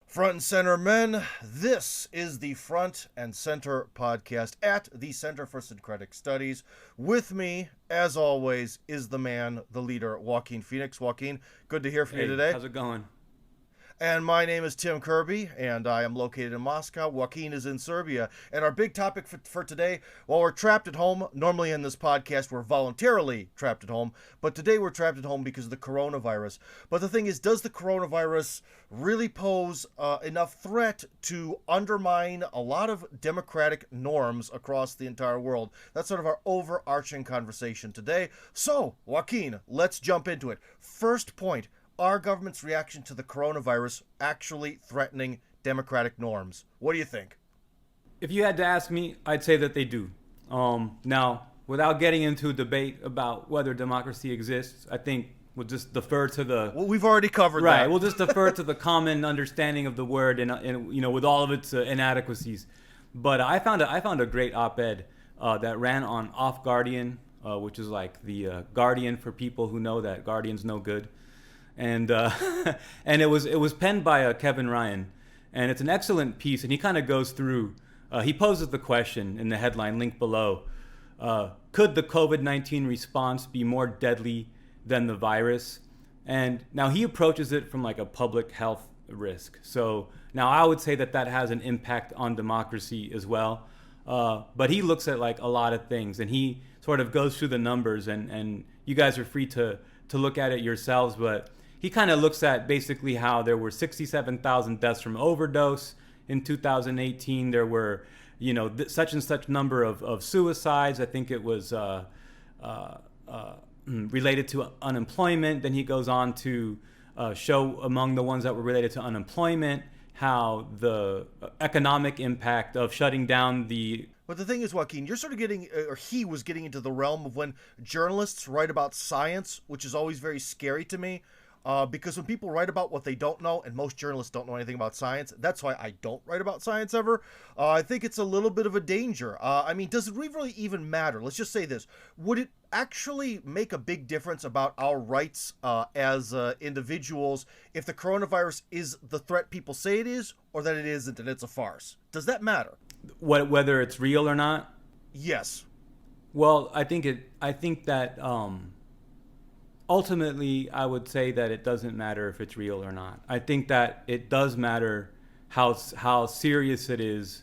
Front and Center Men, this is the Front and Center podcast at the Center for Syncretic Studies. With me, as always, is the man, the leader, Joaquin Phoenix. Joaquin, good to hear from you today. How's it going? And my name is Tim Kirby, and I am located in Moscow. Joaquin is in Serbia. And our big topic for today, while we're trapped at home, normally in this podcast we're voluntarily trapped at home, but today we're trapped at home because of the coronavirus. But the thing is, does the coronavirus really pose enough threat to undermine a lot of democratic norms across the entire world? That's sort of our overarching conversation today. So, Joaquin, let's jump into it. First point. Our government's reaction to the coronavirus actually threatening democratic norms? What do you think? If you had to ask me, I'd say that they do. Now, without getting into a debate about whether democracy exists, I think we'll just defer to the... Well, we've already covered that. Right, we'll just defer to the common understanding of the word and you know, with all of its inadequacies. But I found a great op-ed that ran on Off Guardian, which is like the Guardian for people who know that Guardian's no good. And and it was penned by Kevin Ryan, and it's an excellent piece. And he kind of goes through. He poses the question in the headline, link below: could the COVID-19 response be more deadly than the virus? And now he approaches it from like a public health risk. So now I would say that has an impact on democracy as well. But he looks at like a lot of things, and he sort of goes through the numbers. And you guys are free to look at it yourselves, but he kind of looks at basically how there were 67,000 deaths from overdose in 2018. There were, you know, such and such number of suicides. I think it was related to unemployment. Then he goes on to show among the ones that were related to unemployment how the economic impact of shutting down the... But the thing is, Joaquin, you're sort of getting, or he was getting into the realm of when journalists write about science, which is always very scary to me. Because when people write about what they don't know, and most journalists don't know anything about science, that's why I don't write about science ever. I think it's a little bit of a danger. I mean, does it really even matter? Let's just say this. Would it actually make a big difference about our rights as individuals if the coronavirus is the threat people say it is, or that it isn't and it's a farce? Does that matter? Whether it's real or not? Yes. Well, I think that ultimately, I would say that it doesn't matter if it's real or not. I think that it does matter how serious it is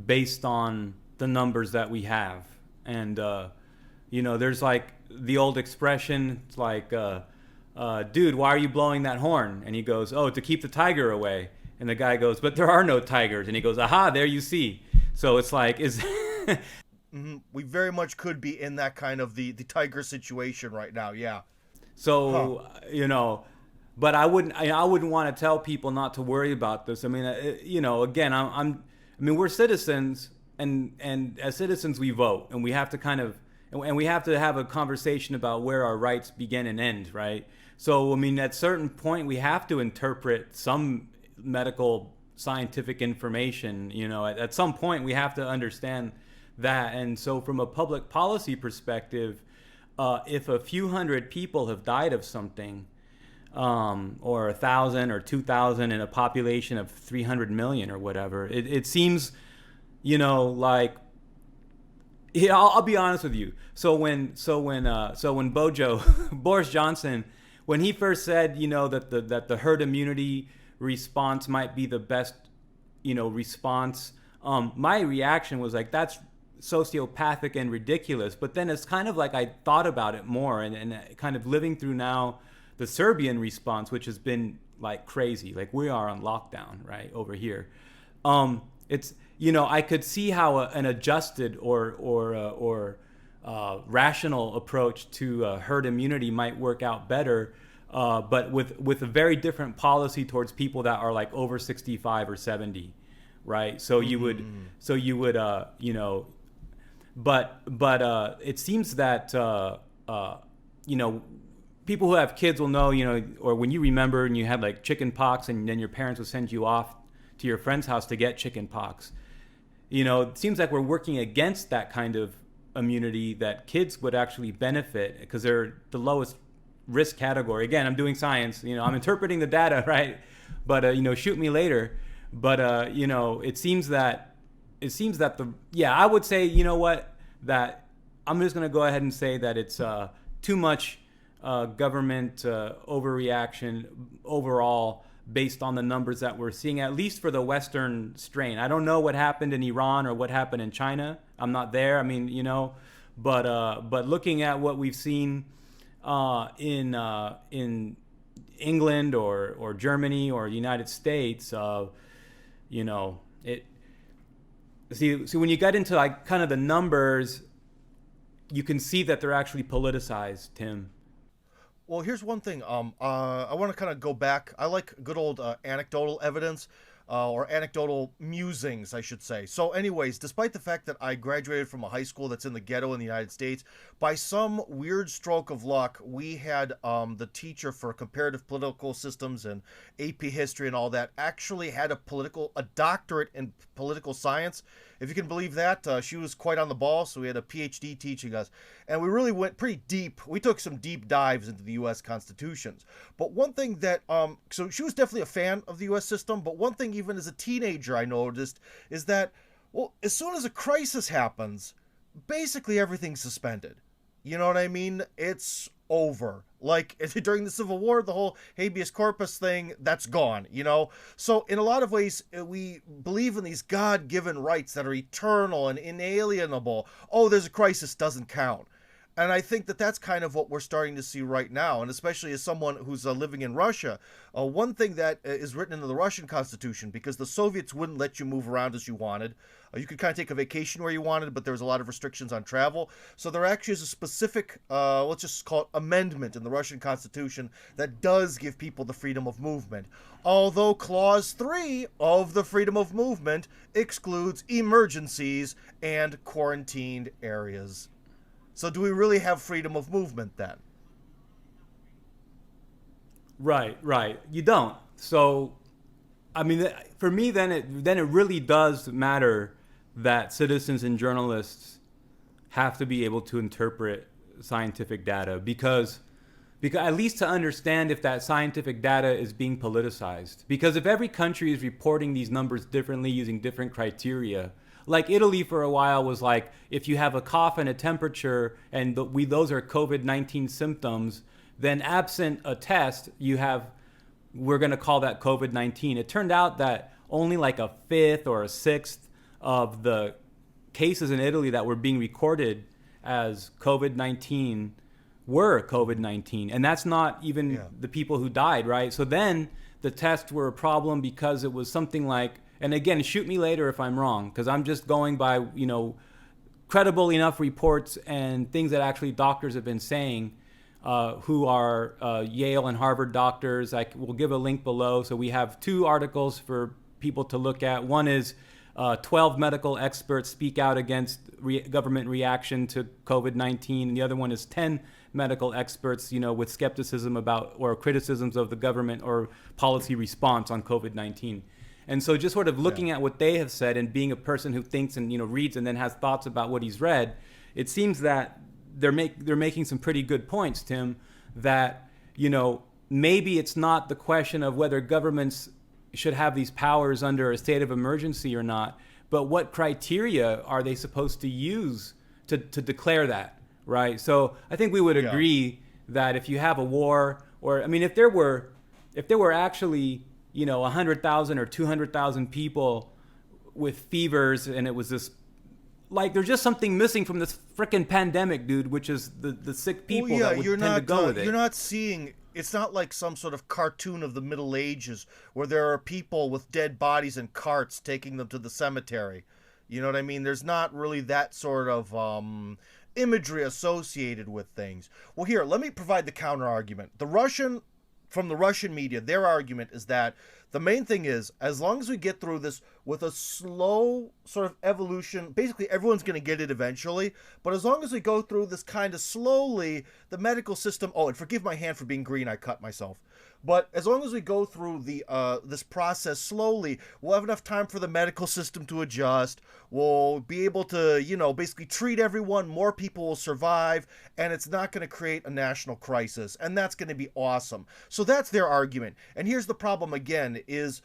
based on the numbers that we have. And, you know, there's like the old expression, it's like, dude, why are you blowing that horn? And he goes, oh, to keep the tiger away. And the guy goes, but there are no tigers. And he goes, aha, there you see. So it's like, Mm-hmm. We very much could be in that kind of the tiger situation right now, yeah. So, you know, but I wouldn't want to tell people not to worry about this. I mean, you know, again, I mean, we're citizens, and as citizens we vote, and we have to and we have to have a conversation about where our rights begin and end, right? So, I mean, at a certain point, we have to interpret some medical scientific information. You know, at some point, we have to understand that. And so, from a public policy perspective, if a few hundred people have died of something, or 1,000 or 2,000 in a population of 300 million or whatever, it seems, you know, like, yeah, I'll be honest with you. So when Boris Johnson, when he first said, you know, that the herd immunity response might be the best, you know, response, my reaction was like, that's sociopathic and ridiculous. But then it's kind of like I thought about it more, and kind of living through now the Serbian response, which has been like crazy. Like, we are on lockdown right over here. It's, you know, I could see how an adjusted or rational approach to herd immunity might work out better, but with a very different policy towards people that are like over 65 or 70, right? So you would you know. But it seems that, you know, people who have kids will know, you know, or when you remember and you had like chicken pox and then your parents would send you off to your friend's house to get chicken pox. You know, it seems like we're working against that kind of immunity that kids would actually benefit because they're the lowest risk category. Again, I'm doing science, you know, I'm interpreting the data, right? But, you know, shoot me later. But I would say, that I'm just gonna go ahead and say that it's too much government overreaction overall based on the numbers that we're seeing, at least for the Western strain. I don't know what happened in Iran or what happened in China. I'm not there. I mean, but looking at what we've seen in England or Germany or the United States, it. See, when you get into like kind of the numbers, you can see that they're actually politicized, Tim. Well, here's one thing. I want to kind of go back. I like good old anecdotal evidence, or anecdotal musings, I should say. So, anyways, despite the fact that I graduated from a high school that's in the ghetto in the United States, by some weird stroke of luck, we had the teacher for comparative political systems and AP history and all that actually had a doctorate in political science. If you can believe that, she was quite on the ball, so we had a PhD teaching us. And we really went pretty deep. We took some deep dives into the U.S. constitutions. But one thing that, so she was definitely a fan of the U.S. system, but one thing even as a teenager I noticed is that, well, as soon as a crisis happens, basically everything's suspended. You know what I mean? It's over. Like during the Civil War, the whole habeas corpus thing, that's gone, So in a lot of ways, we believe in these God-given rights that are eternal and inalienable. Oh, there's a crisis, doesn't count. And I think that that's kind of what we're starting to see right now. And especially as someone who's living in Russia, one thing that is written into the Russian constitution, because the Soviets wouldn't let you move around as you wanted. You could kind of take a vacation where you wanted, but there was a lot of restrictions on travel. So there actually is a specific, let's just call it amendment in the Russian constitution that does give people the freedom of movement. Although Clause 3 of the freedom of movement excludes emergencies and quarantined areas. So do we really have freedom of movement then? Right. You don't. So, I mean, for me, then it really does matter that citizens and journalists have to be able to interpret scientific data because at least to understand if that scientific data is being politicized. Because if every country is reporting these numbers differently using different criteria, like Italy for a while was like, if you have a cough and a temperature and those are COVID-19 symptoms, then absent a test, we're going to call that COVID-19. It turned out that only like a fifth or a sixth of the cases in Italy that were being recorded as COVID-19 were COVID-19. And that's not even the people who died, right? So then the tests were a problem because it was something like, and again, shoot me later if I'm wrong, because I'm just going by, credible enough reports and things that actually doctors have been saying, who are Yale and Harvard doctors. We'll give a link below. So we have two articles for people to look at. One is 12 medical experts speak out against government reaction to COVID-19. And the other one is 10 medical experts, with skepticism about or criticisms of the government or policy response on COVID-19. And so just sort of looking at what they have said and being a person who thinks and, reads and then has thoughts about what he's read, it seems that they're making some pretty good points, Tim, that, maybe it's not the question of whether governments should have these powers under a state of emergency or not, but what criteria are they supposed to use to declare that, right? So I think we would agree that if you have a war, or, if there were actually 100,000 or 200,000 people with fevers, and it was this, like, there's just something missing from this frickin' pandemic, dude, which is the sick people that would tend to go with it. You're not seeing, it's not like some sort of cartoon of the Middle Ages where there are people with dead bodies in carts taking them to the cemetery. You know what I mean? There's not really that sort of imagery associated with things. Well, here, let me provide the counter argument. From the Russian media, their argument is that the main thing is, as long as we get through this with a slow sort of evolution, basically everyone's going to get it eventually, but as long as we go through this kind of slowly, the medical system, and forgive my hand for being green, I cut myself. But as long as we go through the this process slowly, we'll have enough time for the medical system to adjust. We'll be able to, basically treat everyone. More people will survive, and it's not going to create a national crisis, and that's going to be awesome. So that's their argument. And here's the problem again: is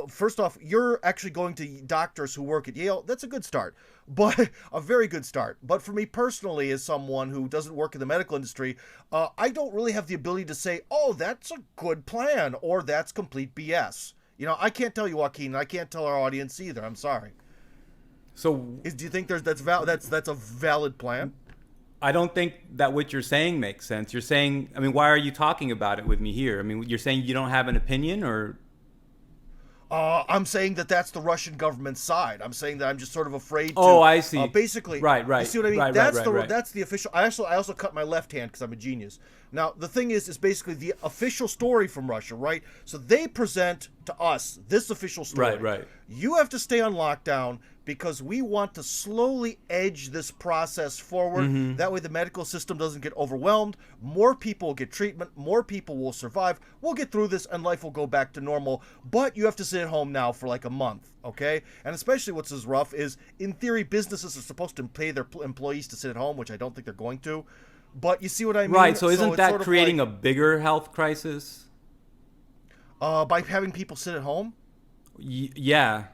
first off, you're actually going to doctors who work at Yale. That's a good start, but a very good start. But for me personally, as someone who doesn't work in the medical industry, I don't really have the ability to say, oh, that's a good plan, or that's complete BS. I can't tell you, Joaquin, and I can't tell our audience either. I'm sorry. So, do you think that's a valid plan? I don't think that what you're saying makes sense. You're saying, I mean, why are you talking about it with me here? I mean, you're saying you don't have an opinion, or? I'm saying that that's the Russian government's side. I'm saying that I'm just sort of afraid to. Oh, I see. Basically, right. You see what I mean? Right, that's the official. I also cut my left hand because I'm a genius. Now the thing is basically the official story from Russia, right? So they present to us this official story. Right. You have to stay on lockdown because we want to slowly edge this process forward. Mm-hmm. That way the medical system doesn't get overwhelmed. More people will get treatment. More people will survive. We'll get through this and life will go back to normal. But you have to sit at home now for like a month, okay? And especially what's as rough is, in theory, businesses are supposed to pay their employees to sit at home, which I don't think they're going to. But you see what I mean? Right, so isn't that sort of creating a bigger health crisis? By having people sit at home? Yeah.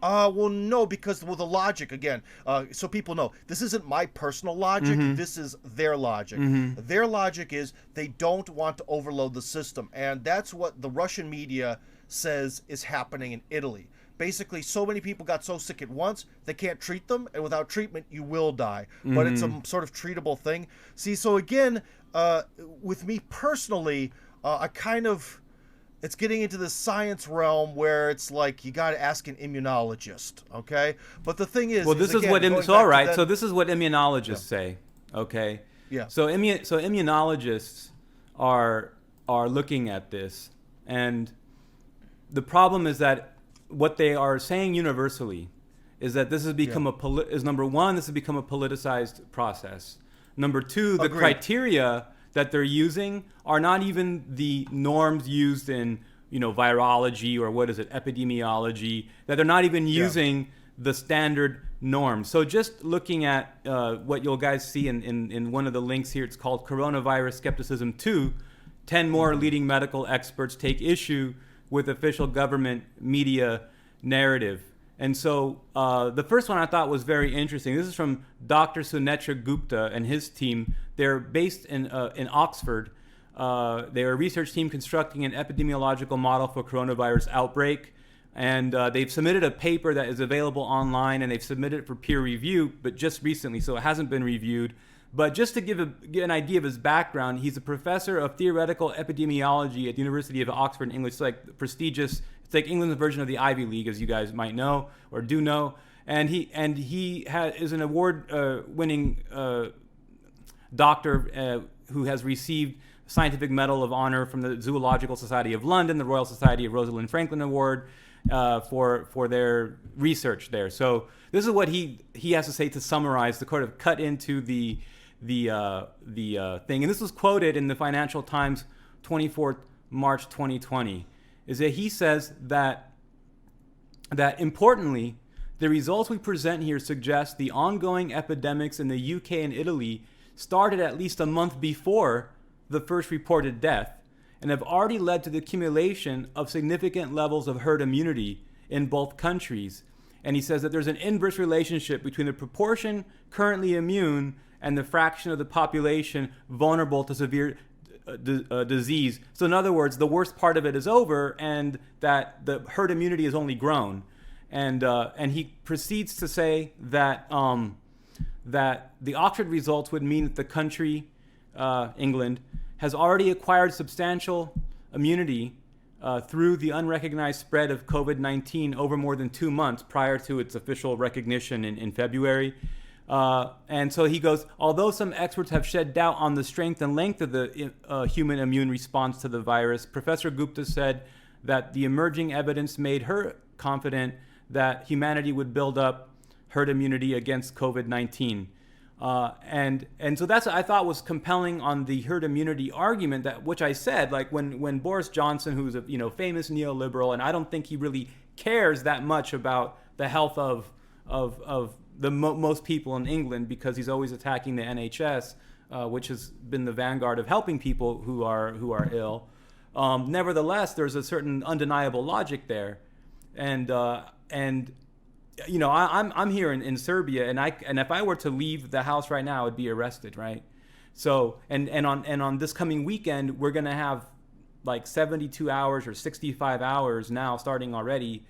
Well, no, because the logic again. So people know this isn't my personal logic. Mm-hmm. This is their logic. Mm-hmm. Their logic is they don't want to overload the system, and that's what the Russian media says is happening in Italy. Basically, so many people got so sick at once they can't treat them, and without treatment, you will die. Mm-hmm. But it's a sort of treatable thing. See, so again, with me personally, I kind of. It's getting into the science realm where it's like you got to ask an immunologist, okay? But the thing is, well, this is what So this is what immunologists say, okay? Yeah. So immunologists are looking at this, and the problem is that what they are saying universally is that this has become number one, this has become a politicized process. Number two, the Agreed. criteria that they're using are not even the norms used in, virology or epidemiology, that they're not even using the standard norms. So just looking at what you'll guys see in one of the links here, it's called Coronavirus Skepticism 2, 10 more leading medical experts take issue with official government media narrative. And so the first one I thought was very interesting. This is from Dr. Sunetra Gupta and his team. They're based in Oxford. They're a research team constructing an epidemiological model for coronavirus outbreak. And they've submitted a paper that is available online, and they've submitted it for peer review, but just recently, so it hasn't been reviewed. But just to give an idea of his background, he's a professor of theoretical epidemiology at the University of Oxford in English. It's like prestigious. It's like England's version of the Ivy League, as you guys might know or do know. And he is an award-winning doctor who has received Scientific Medal of Honor from the Zoological Society of London, the Royal Society of Rosalind Franklin Award for their research there. So this is what he has to say to summarize, to kind of cut into the thing. And this was quoted in the Financial Times, 24th March 2020. Is that he says that importantly, the results we present here suggest the ongoing epidemics in the UK and Italy started at least a month before the first reported death and have already led to the accumulation of significant levels of herd immunity in both countries. And he says that there's an inverse relationship between the proportion currently immune and the fraction of the population vulnerable to severe disease. So in other words, the worst part of it is over, and that the herd immunity has only grown. And he proceeds to say that that the Oxford results would mean that the country, England, has already acquired substantial immunity through the unrecognized spread of COVID-19 over more than 2 months prior to its official recognition in February. And so he goes, although some experts have shed doubt on the strength and length of the human immune response to the virus, Professor Gupta said that the emerging evidence made her confident that humanity would build up herd immunity against COVID-19. And so that's what I thought was compelling on the herd immunity argument, that which I said, like when Boris Johnson, who's a famous neoliberal, and I don't think he really cares that much about the health of most people in England, because he's always attacking the NHS, which has been the vanguard of helping people who are ill. Nevertheless, there's a certain undeniable logic there, and I'm here in Serbia, and if I were to leave the house right now, I'd be arrested, right? So and on this coming weekend, we're gonna have like 72 hours or 65 hours now, starting already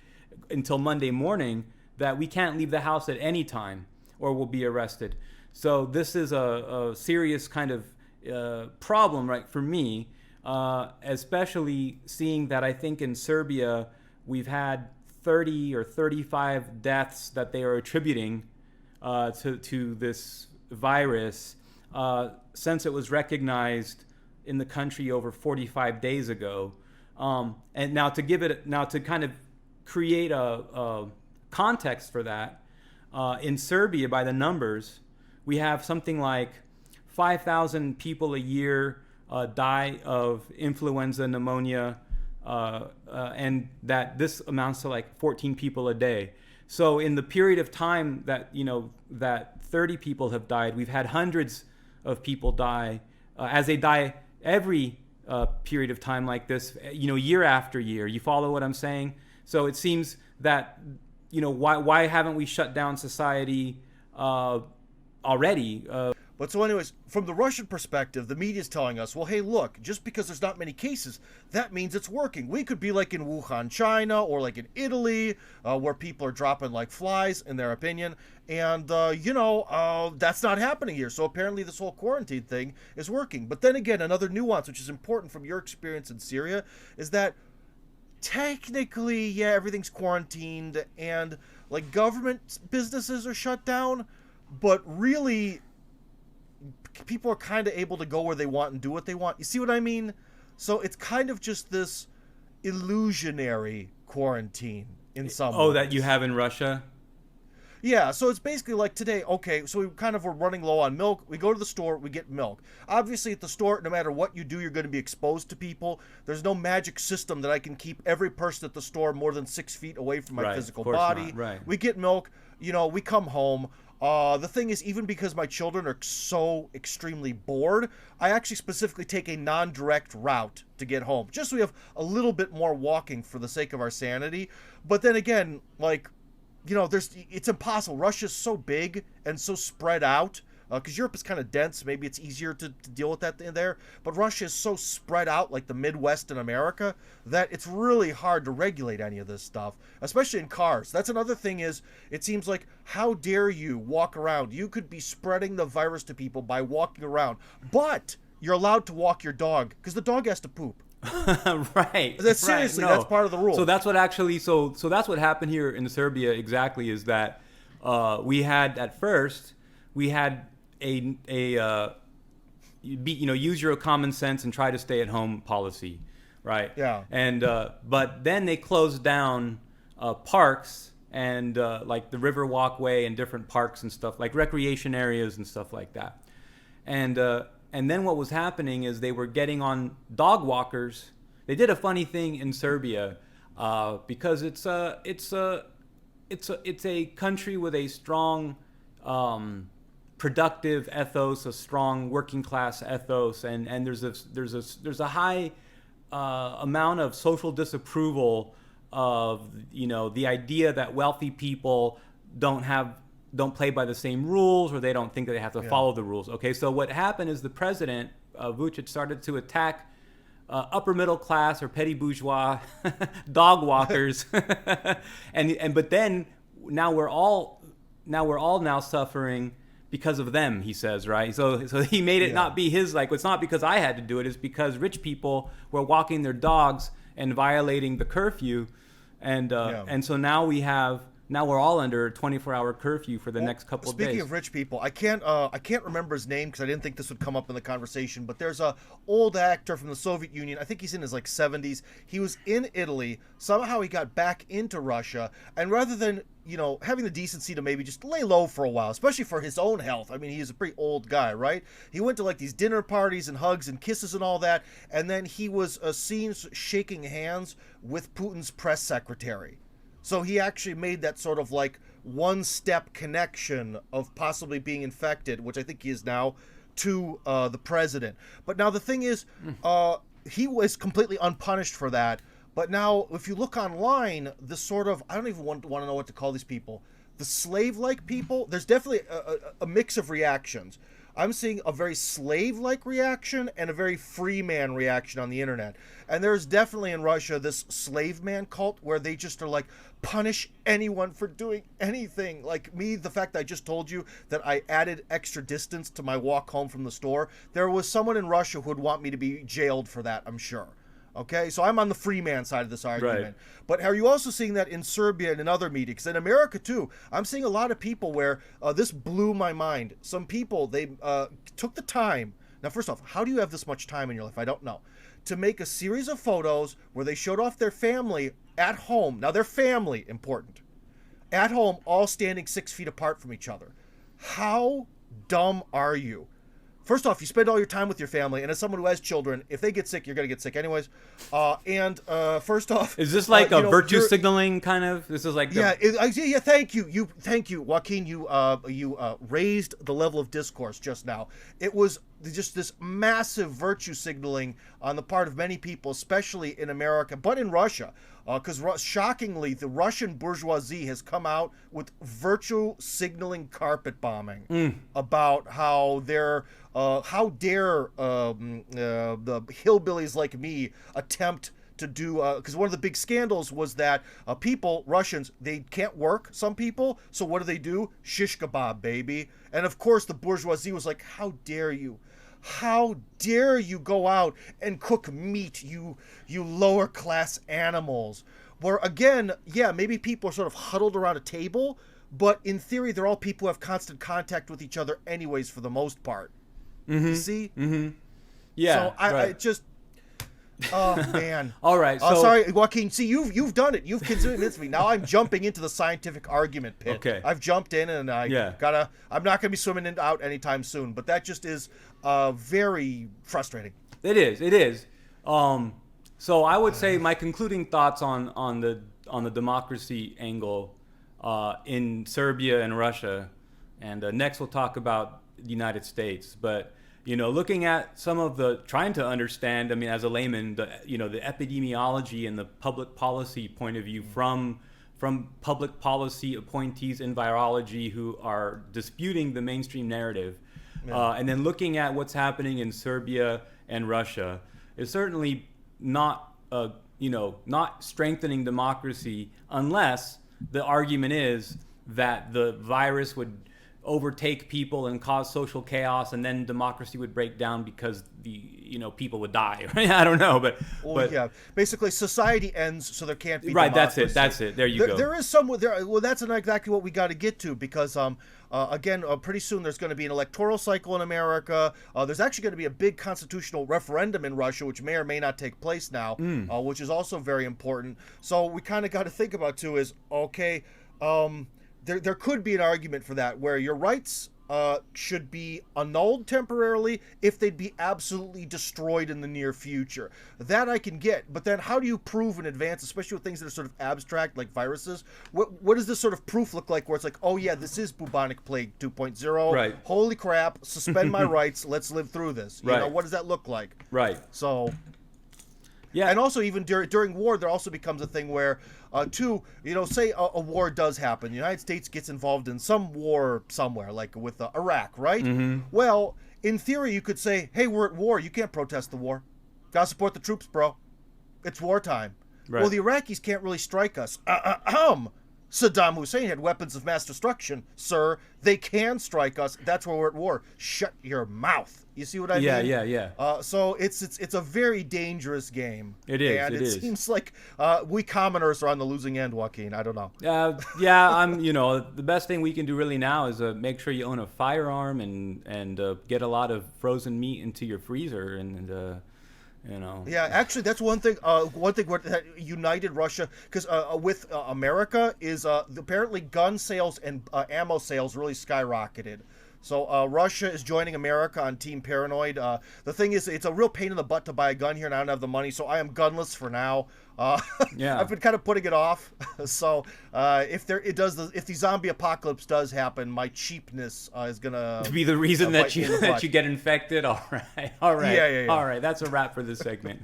until Monday morning, that we can't leave the house at any time or we'll be arrested. So this is a serious kind of problem, right, for me, especially seeing that I think in Serbia we've had 30 or 35 deaths that they are attributing to this virus since it was recognized in the country over 45 days ago. And now to kind of create a context for that, in Serbia, by the numbers, we have something like 5,000 people a year die of influenza, pneumonia, and that this amounts to like 14 people a day. So in the period of time that that 30 people have died, we've had hundreds of people die, as they die every period of time like this, year after year. You follow what I'm saying? So it seems that why haven't we shut down society already? But so anyways, from the Russian perspective, the media's telling us, well, hey, look, just because there's not many cases, that means it's working. We could be like in Wuhan, China, or like in Italy, where people are dropping like flies, in their opinion. And, that's not happening here. So apparently this whole quarantine thing is working. But then again, another nuance, which is important from your experience in Syria, is that technically, yeah, everything's quarantined and like government businesses are shut down, but really people are kind of able to go where they want and do what they want. You see what I mean? So it's kind of just this illusionary quarantine in some ways. That you have in Russia? Yeah, so it's basically like today, okay, so we kind of were running low on milk. We go to the store, we get milk. Obviously, at the store, no matter what you do, you're going to be exposed to people. There's no magic system that I can keep every person at the store more than 6 feet away from my physical body. Not, right. We get milk, we come home. The thing is, even because my children are so extremely bored, I actually specifically take a non-direct route to get home, just so we have a little bit more walking for the sake of our sanity. But then again, like, it's impossible. Russia's so big and so spread out, because Europe is kind of dense. Maybe it's easier to deal with that in there. But Russia is so spread out, like the Midwest in America, that it's really hard to regulate any of this stuff, especially in cars. That's another thing is, it seems like, how dare you walk around? You could be spreading the virus to people by walking around. But you're allowed to walk your dog, because the dog has to poop. Right. Seriously, no. That's part of the rule. So that's what actually. So that's what happened here in Serbia exactly. Is that we had at first use your common sense and try to stay at home policy, right? Yeah. And but then they closed down parks and like the river walkway and different parks and stuff, like recreation areas and stuff like that. And then what was happening is they were getting on dog walkers. They did a funny thing in Serbia because it's a country with a strong productive ethos, a strong working class ethos, and there's a high amount of social disapproval of the idea that wealthy people don't play by the same rules, or they don't think that they have to follow the rules. Okay, so what happened is the president, Vučić, started to attack upper middle class or petty bourgeois dog walkers, but then now we're all suffering because of them, he says, right? So he made it not be his, like, it's not because I had to do it, it's because rich people were walking their dogs and violating the curfew, and so now we're all under a 24-hour curfew for the next couple of days. Speaking of rich people, I can't remember his name because I didn't think this would come up in the conversation, but there's a old actor from the Soviet Union. I think he's in his 70s. He was in Italy. Somehow he got back into Russia, and rather than having the decency to maybe just lay low for a while, especially for his own health. I mean, he's a pretty old guy, right? He went to like these dinner parties and hugs and kisses and all that, and then he was seen shaking hands with Putin's press secretary. So he actually made that sort of like one-step connection of possibly being infected, which I think he is now, to the president. But now the thing is, he was completely unpunished for that. But now, if you look online, the sort of, I don't even want to know what to call these people, the slave-like people, there's definitely a mix of reactions. I'm seeing a very slave-like reaction and a very free man reaction on the internet. And there's definitely in Russia this slave man cult where they just are like, punish anyone for doing anything. Like me, the fact that I just told you that I added extra distance to my walk home from the store, there was someone in Russia who would want me to be jailed for that, I'm sure. Okay, so I'm on the free man side of this argument. Right. But are you also seeing that in Serbia and in other media? Because in America, too, I'm seeing a lot of people where this blew my mind. Some people, they took the time. Now, first off, how do you have this much time in your life? I don't know. To make a series of photos where they showed off their family at home. Now, their family, important. At home, all standing 6 feet apart from each other. How dumb are you? First off, you spend all your time with your family, and as someone who has children, if they get sick, you're going to get sick anyways. First off... Is this like a virtue signaling kind of? This is like... Yeah, thank you. Thank you, Joaquin. You raised the level of discourse just now. It was just this massive virtue signaling on the part of many people, especially in America, but in Russia. Because shockingly, the Russian bourgeoisie has come out with virtue signaling carpet bombing about how they're... how dare the hillbillies like me attempt to do... Because one of the big scandals was that Russians, they can't work, some people, so what do? Shish kebab, baby. And of course, the bourgeoisie was like, how dare you? How dare you go out and cook meat, you lower class animals? Where again, yeah, maybe people are sort of huddled around a table, but in theory, they're all people who have constant contact with each other anyways for the most part. You see? Yeah. So I just... Oh, man. All right. So, sorry, Joaquin. See, you've done it. You've convinced me. Now I'm jumping into the scientific argument pit. Okay. I've jumped in, and I'm not going to be swimming out anytime soon. But that just is very frustrating. It is. So I would say my concluding thoughts on the democracy angle in Serbia and Russia, and next we'll talk about the United States. But looking at some of trying to understand, I mean, as a layman, the epidemiology and the public policy point of view from public policy appointees in virology who are disputing the mainstream narrative, and then looking at what's happening in Serbia and Russia is certainly not strengthening democracy unless the argument is that the virus would overtake people and cause social chaos, and then democracy would break down because people would die. I don't know, but yeah, basically society ends, so there can't be right. Democracy. That's it. There you go. There is some there. Well, that's exactly what we got to get to, because again, pretty soon there's going to be an electoral cycle in America. There's actually going to be a big constitutional referendum in Russia, which may or may not take place now, which is also very important. So we kind of got to think about too is okay. There could be an argument for that, where your rights should be annulled temporarily if they'd be absolutely destroyed in the near future. That I can get, but then how do you prove in advance, especially with things that are sort of abstract like viruses? What does this sort of proof look like, where it's like, oh yeah, this is bubonic plague 2.0. Right. Holy crap, suspend my rights, let's live through this. You right. know, what does that look like? Right. So... Yeah. And also, even during war, there also becomes a thing where, say a war does happen. The United States gets involved in some war somewhere, like with Iraq, right? Mm-hmm. Well, in theory, you could say, hey, we're at war. You can't protest the war. Gotta support the troops, bro. It's wartime. Right. Well, the Iraqis can't really strike us. Saddam Hussein had weapons of mass destruction, sir. They can strike us. That's where we're at war. Shut your mouth. You see what I mean? Yeah. So it's a very dangerous game. It is. And it seems like we commoners are on the losing end, Joaquin. I don't know. I'm. The best thing we can do really now is make sure you own a firearm and get a lot of frozen meat into your freezer You know. Yeah, actually, that's one thing. That united Russia, because with America is apparently gun sales and ammo sales really skyrocketed. So Russia is joining America on Team Paranoid. The thing is, it's a real pain in the butt to buy a gun here, and I don't have the money, so I am gunless for now. Yeah. I've been kind of putting it off. So if the zombie apocalypse does happen, my cheapness is gonna To be the reason that bite me in the butt. you get infected. All right. Yeah. All right. That's a wrap for this segment.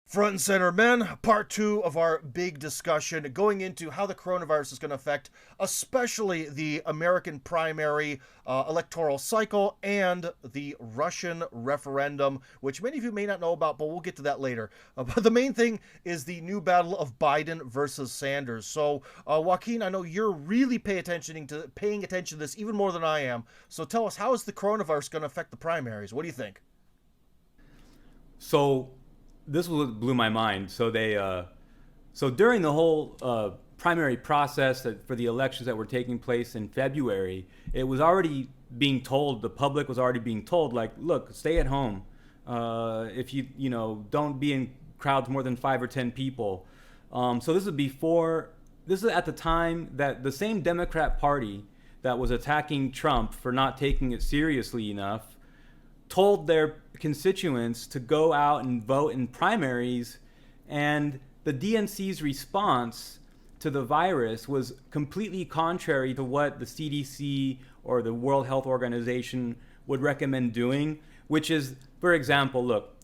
Front and center, men, part 2 of our big discussion going into how the coronavirus is going to affect especially the American primary electoral cycle and the Russian referendum, which many of you may not know about, but we'll get to that later. But the main thing is the new battle of Biden versus Sanders. So, Joaquin, I know you're really paying attention to this even more than I am. So tell us, how is the coronavirus going to affect the primaries? What do you think? So this was what blew my mind. So so during the whole primary process for the elections that were taking place in February, it was already being told, the public was already being told, like, look, stay at home. If you don't be in crowds more than 5 or 10 people. So this is at the time that the same Democrat Party that was attacking Trump for not taking it seriously enough told their constituents to go out and vote in primaries, and the DNC's response to the virus was completely contrary to what the CDC or the World Health Organization would recommend doing, which is, for example, look,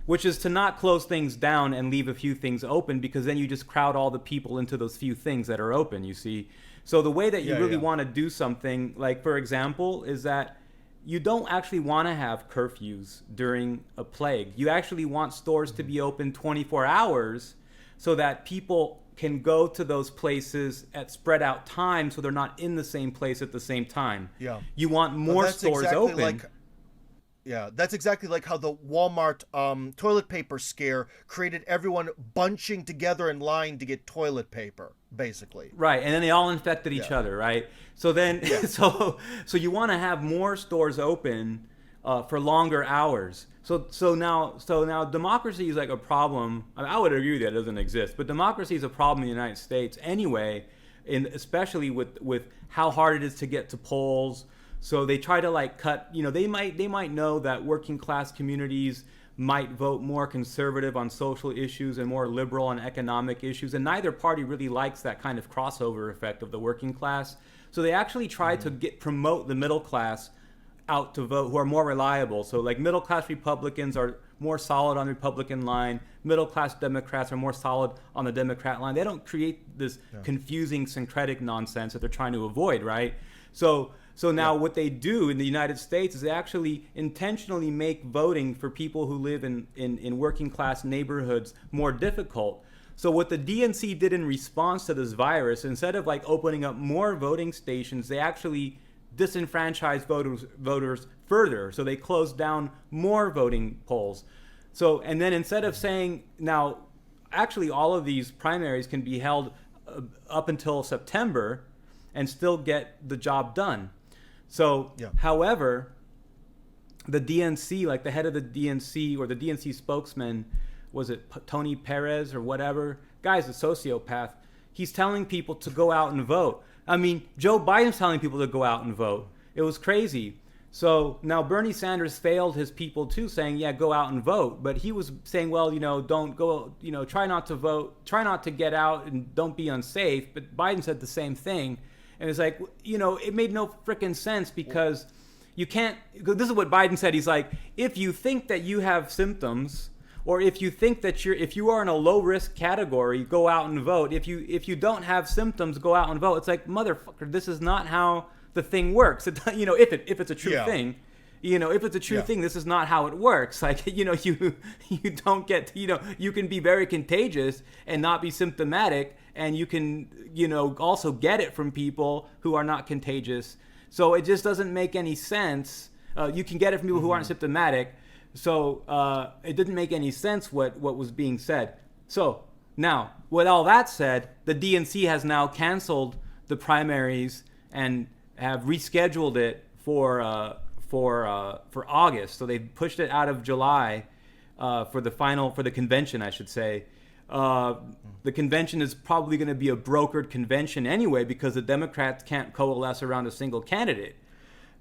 which is to not close things down and leave a few things open, because then you just crowd all the people into those few things that are open, you see. So the way that you really want to do something, like, for example, is that you don't actually want to have curfews during a plague. You actually want stores to be open 24 hours so that people can go to those places at spread out times so they're not in the same place at the same time. Yeah. You want more stores open. That's exactly like how the Walmart toilet paper scare created everyone bunching together in line to get toilet paper, basically. Right, and then they all infected each other, right? So then, so you want to have more stores open for longer hours. So now democracy is like a problem. I would agree that it doesn't exist, but democracy is a problem in the United States anyway, especially with how hard it is to get to polls. So they try to like cut, they might know that working class communities might vote more conservative on social issues and more liberal on economic issues, and neither party really likes that kind of crossover effect of the working class. So they actually try to promote the middle class out to vote, who are more reliable. So like middle class Republicans are more solid on the Republican line, middle class Democrats are more solid on the Democrat line. They don't create this confusing syncretic nonsense that they're trying to avoid, right? So now what they do in the United States is they actually intentionally make voting for people who live in working class neighborhoods more difficult. So what the DNC did in response to this virus, instead of like opening up more voting stations, they actually disenfranchised voters further. So they closed down more voting polls. So, and then instead of saying, now, actually all of these primaries can be held up until September and still get the job done. So, however, the DNC, like the head of the DNC or the DNC spokesman, was it Tony Perez or whatever? Guy's a sociopath. He's telling people to go out and vote. I mean, Joe Biden's telling people to go out and vote. It was crazy. So now Bernie Sanders failed his people too, saying, yeah, go out and vote. But he was saying, well, don't go, try not to vote, try not to get out and don't be unsafe. But Biden said the same thing. And it's like, it made no freaking sense, because you can't, this is what Biden said. He's like, if you think that you have symptoms, or if you think that if you are in a low risk category, go out and vote. If you don't have symptoms, go out and vote. It's like, motherfucker, this is not how the thing works. If it's a true thing, if it's a true thing, this is not how it works. Like, you don't get, you can be very contagious and not be symptomatic, and you can, also get it from people who are not contagious. So it just doesn't make any sense. You can get it from people who aren't symptomatic. So it didn't make any sense what was being said. So now, with all that said, the DNC has now canceled the primaries and have rescheduled it for for August. So they pushed it out of July for the convention, I should say. The convention is probably going to be a brokered convention anyway, because the Democrats can't coalesce around a single candidate.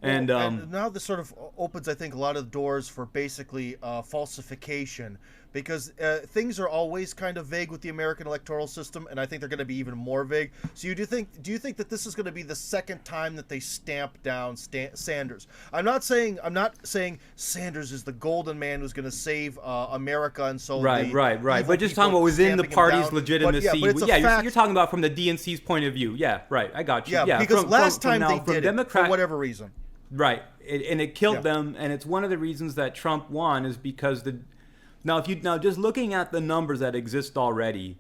And now this sort of opens, I think, a lot of doors for basically falsification, because things are always kind of vague with the American electoral system, and I think they're going to be even more vague. So do you think that this is going to be the second time that they stamp down Sanders? I'm not saying Sanders is the golden man who's going to save America, and so right. But just talking about within the party's legitimacy. You're talking about from the DNC's point of view. Yeah, right. I got you. Yeah, because last time they did it for whatever reason. Right, and it killed them, and it's one of the reasons that Trump won is because now just looking at the numbers that exist already,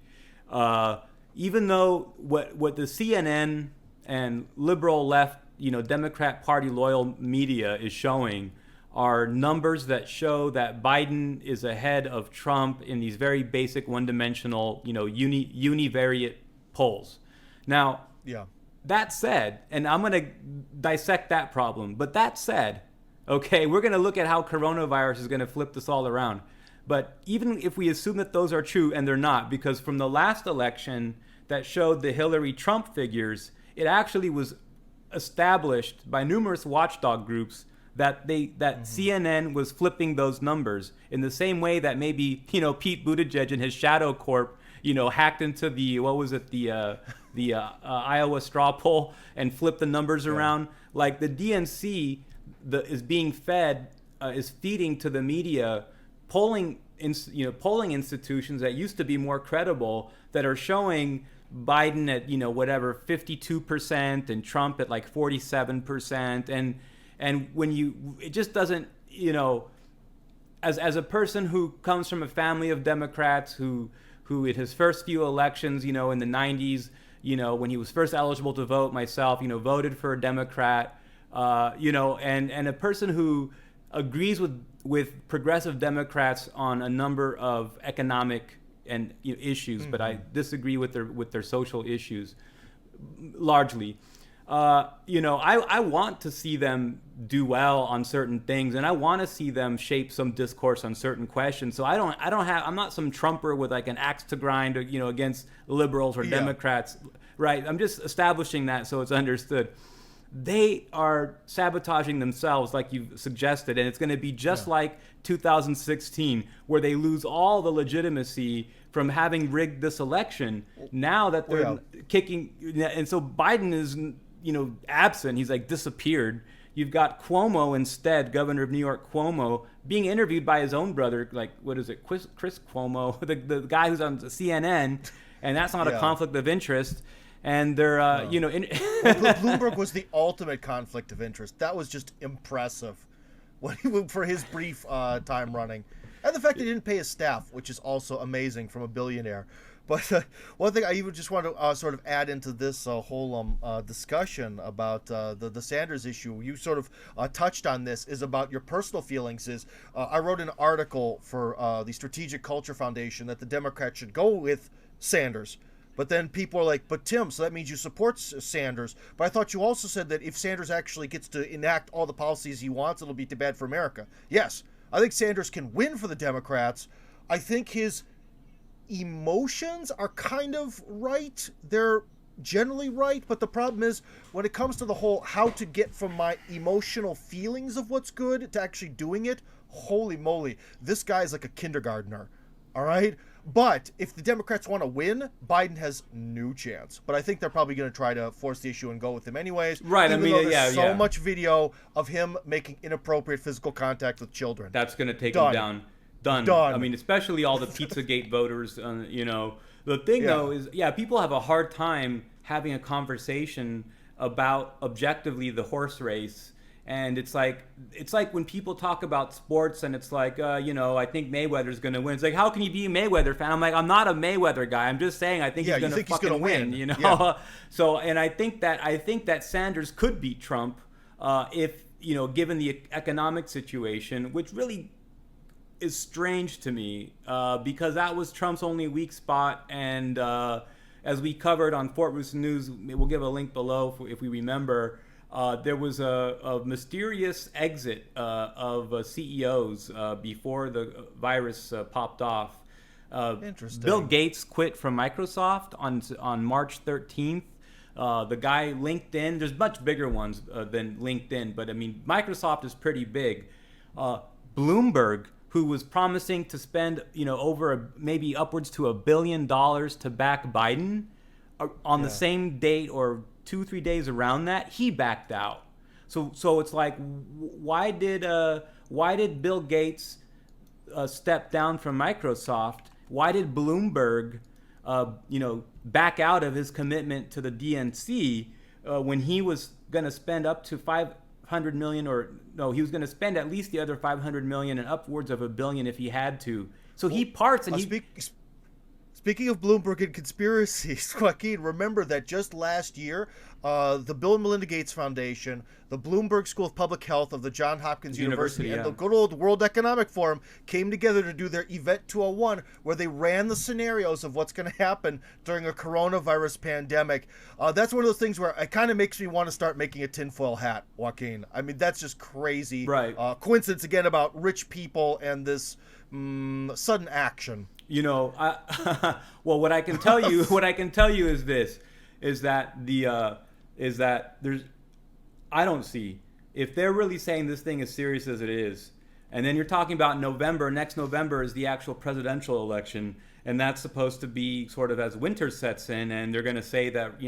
even though what the CNN and liberal left, Democrat Party loyal media is showing are numbers that show that Biden is ahead of Trump in these very basic one-dimensional, univariate polls. Now, that said, and I'm going to dissect that problem, but that said, okay, we're going to look at how coronavirus is going to flip this all around. But even if we assume that those are true, and they're not, because from the last election that showed the Hillary-Trump figures, it actually was established by numerous watchdog groups that CNN was flipping those numbers in the same way that maybe, Pete Buttigieg and his shadow corp, hacked into the Iowa straw poll and flipped the numbers around. Like the DNC is being fed, is feeding to the media polling institutions that used to be more credible that are showing Biden at, whatever, 52% and Trump at like 47%. And when it just doesn't, as a person who comes from a family of Democrats who in his first few elections, in the 90s, when he was first eligible to vote, myself, voted for a Democrat, and a person who agrees with progressive Democrats on a number of economic and issues, but I disagree with their social issues largely. I want to see them do well on certain things, and I want to see them shape some discourse on certain questions. So I'm not some Trumper with like an axe to grind, against liberals or Democrats, right? I'm just establishing that so it's understood. They are sabotaging themselves, like you suggested, and it's going to be just like 2016, where they lose all the legitimacy from having rigged this election. Now that they're kicking, and so Biden is, absent. He's like disappeared. You've got Cuomo instead, governor of New York, Cuomo, being interviewed by his own brother, like, what is it, Chris Cuomo, the guy who's on CNN, and that's not a conflict of interest. And they're, Bloomberg was the ultimate conflict of interest. That was just impressive for his brief time running. And the fact that he didn't pay his staff, which is also amazing from a billionaire. But one thing I even just want to sort of add into this whole discussion about the Sanders issue, you sort of touched on this, is about your personal feelings. I wrote an article for the Strategic Culture Foundation that the Democrats should go with Sanders. But then people are like, but Tim, so that means you support Sanders. But I thought you also said that if Sanders actually gets to enact all the policies he wants, it'll be too bad for America. Yes, I think Sanders can win for the Democrats. I think his emotions are kind of right. They're generally right. But the problem is when it comes to the whole how to get from my emotional feelings of what's good to actually doing it, holy moly, this guy's like a kindergartner. All right? But if the Democrats want to win, Biden has no chance. But I think they're probably going to try to force the issue and go with him anyways. Right. Even though there's so much video of him making inappropriate physical contact with children. That's going to take him down. Done. I mean, especially all the Pizzagate voters, The thing, though, is, people have a hard time having a conversation about objectively the horse race. And it's like when people talk about sports and it's like, I think Mayweather's going to win. It's like, how can you be a Mayweather fan? I'm like, I'm not a Mayweather guy. I'm just saying I think he's going to fucking win. Yeah. So, and I think that Sanders could beat Trump if, given the economic situation, which really is strange to me because that was Trump's only weak spot. And as we covered on Fort Worth News, we'll give a link below if we remember. there was a mysterious exit of CEOs before the virus popped off. Interesting. Bill Gates quit from Microsoft on March 13th. The guy LinkedIn, there's much bigger ones than LinkedIn, but I mean, Microsoft is pretty big. Bloomberg, who was promising to spend, maybe upwards to $1 billion to back Biden, on the same date or 2-3 days around that, he backed out. So it's like, why did Bill Gates step down from Microsoft? Why did Bloomberg, back out of his commitment to the DNC when he was going to spend up to $500 million, he was going to spend at least the other $500 million and upwards of $1 billion if he had to. So he parts and Speaking of Bloomberg and conspiracies, Joaquin, remember that just last year, the Bill and Melinda Gates Foundation, the Bloomberg School of Public Health of the Johns Hopkins University, and the good old World Economic Forum came together to do their Event 201, where they ran the scenarios of what's going to happen during a coronavirus pandemic. That's one of those things where it kind of makes me want to start making a tinfoil hat, Joaquin. I mean, that's just crazy. Right. Coincidence, again, about rich people and this sudden action. Well, what I can tell you is that there's, I don't see, if they're really saying this thing as serious as it is, and then you're talking about next November is the actual presidential election, and that's supposed to be sort of as winter sets in, and they're going to say that,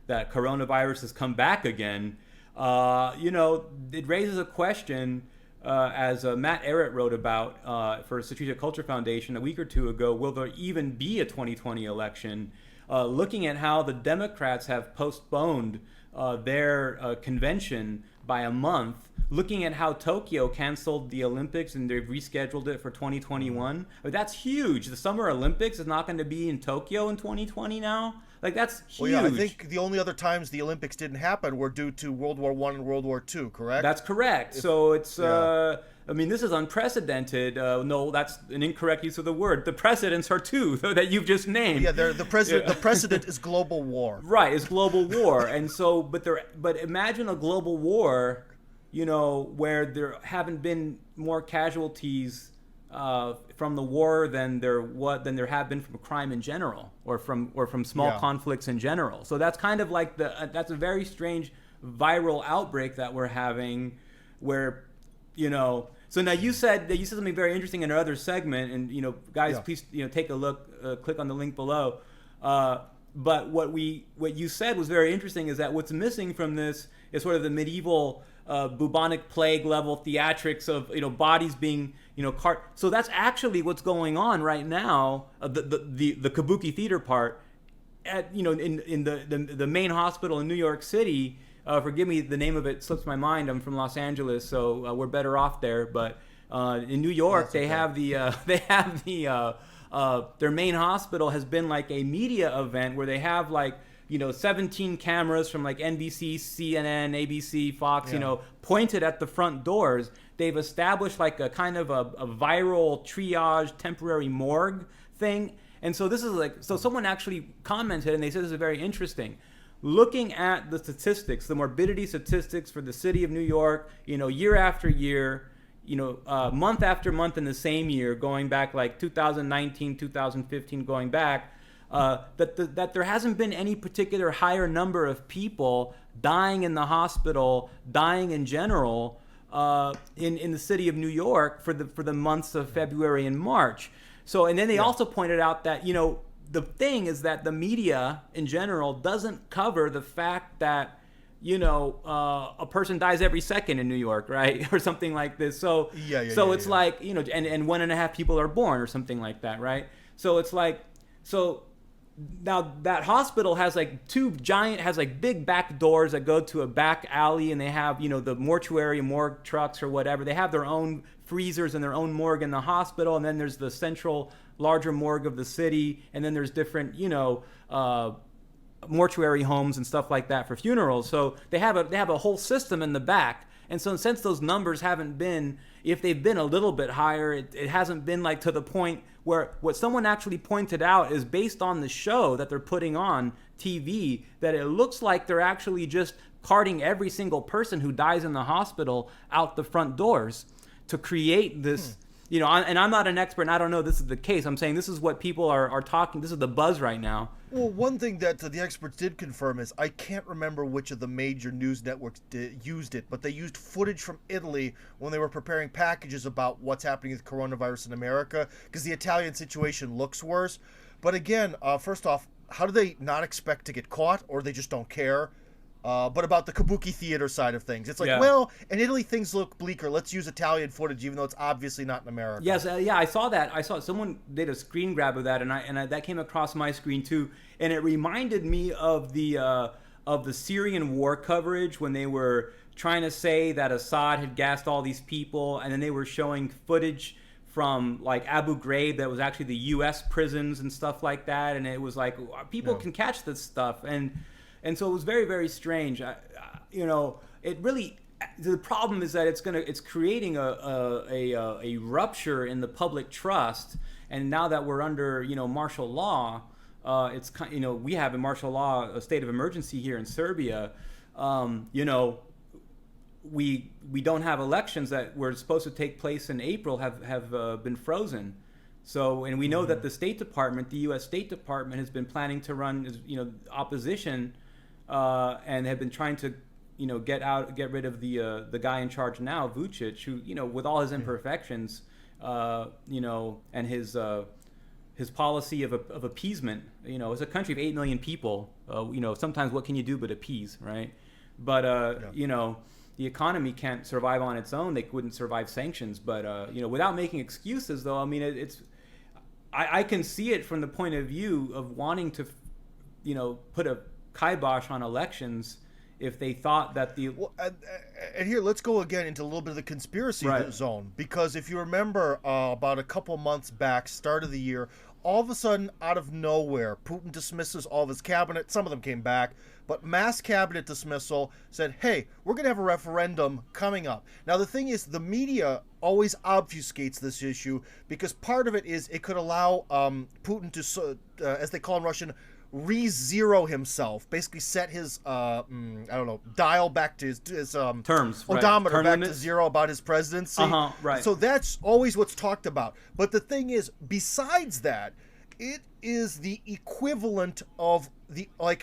that coronavirus has come back again, it raises a question. As Matt Ehret wrote about for Strategic Culture Foundation a week or two ago, will there even be a 2020 election? Looking at how the Democrats have postponed their convention by a month, looking at how Tokyo canceled the Olympics and they've rescheduled it for 2021. I mean, that's huge. The Summer Olympics is not going to be in Tokyo in 2020 now. Like, that's huge. Well, yeah, I think the only other times the Olympics didn't happen were due to World War I and World War II, correct? That's correct. So it's, this is unprecedented. No, that's an incorrect use of the word. The precedents are two that you've just named. Yeah, the precedent is global war. Right, it's global war. And so, but imagine a global war, where there haven't been more casualties from the war than there have been from crime in general, or from small conflicts in general. So that's kind of like that's a very strange viral outbreak that we're having, where So now you said something very interesting in our other segment, and guys, please take a look, click on the link below. But what you said was very interesting, is that what's missing from this is sort of the medieval bubonic plague level theatrics of bodies being cart. So that's actually what's going on right now. The kabuki theater part at in the main hospital in New York City. Forgive me, the name of it slips my mind. I'm from Los Angeles, so we're better off there. But in New York, they have their main hospital has been like a media event where they have 17 cameras from like NBC, CNN, ABC, Fox, pointed at the front doors. They've established like a kind of a viral triage temporary morgue thing. And so this is so someone actually commented, and they said this is very interesting. Looking at the statistics, the morbidity statistics for the city of New York, year after year, month after month in the same year, going back like 2019, 2015, going back, that there hasn't been any particular higher number of people dying in the hospital, dying in general, in the city of New York for the months of February and March. So, and then they also pointed out that, the thing is that the media in general doesn't cover the fact that, a person dies every second in New York, right? Or something like this. So, it's like, and 1.5 people are born or something like that, right? So it's like, now that hospital has big back doors that go to a back alley, and they have, the mortuary morgue trucks or whatever. They have their own freezers and their own morgue in the hospital. And then there's the central larger morgue of the city. And then there's different, mortuary homes and stuff like that for funerals. So they have a whole system in the back. And so since those numbers haven't been, if they've been a little bit higher, it hasn't been like to the point where what someone actually pointed out is based on the show that they're putting on TV, that it looks like they're actually just carting every single person who dies in the hospital out the front doors to create this. You know, and I'm not an expert, and I don't know if this is the case. I'm saying this is what people are talking. This is the buzz right now. Well, one thing that the experts did confirm is I can't remember which of the major news networks used it, but they used footage from Italy when they were preparing packages about what's happening with coronavirus in America, because the Italian situation looks worse. But again, first off, how do they not expect to get caught, or they just don't care? But about the kabuki theater side of things, it's like, well, in Italy things look bleaker. Let's use Italian footage, even though it's obviously not in America. Yes, yeah, I saw that. I saw someone did a screen grab of that, and I that came across my screen too, and it reminded me of the Syrian war coverage when they were trying to say that Assad had gassed all these people, and then they were showing footage from like Abu Ghraib that was actually the U.S. prisons and stuff like that, and it was like people can catch this stuff, and so it was very, very strange. You know, it really. The problem is that it's creating a rupture in the public trust, and now that we're under martial law, we have a martial law, a state of emergency here in Serbia. We don't have elections that were supposed to take place in April have been frozen. So, and we know that the State Department, the U.S. State Department, has been planning to run opposition. And have been trying to, get rid of the guy in charge now, Vučić, who, with all his imperfections, and his policy of appeasement. It's a country of 8 million people. Sometimes what can you do but appease, right? But the economy can't survive on its own. They wouldn't survive sanctions. But without making excuses, though, I mean, I can see it from the point of view of wanting to, put a kibosh on elections if they thought that the... Well, and here, let's go again into a little bit of the conspiracy zone. Because if you remember, about a couple months back, start of the year, all of a sudden, out of nowhere, Putin dismisses all of his cabinet. Some of them came back. But mass cabinet dismissal said, hey, we're going to have a referendum coming up. Now, the thing is, the media always obfuscates this issue because part of it is it could allow Putin to, as they call in Russian, re-zero himself, basically set his dial back to his terms, odometer back limits to zero about his presidency. Right. So that's always what's talked about. But the thing is, besides that, it is the equivalent of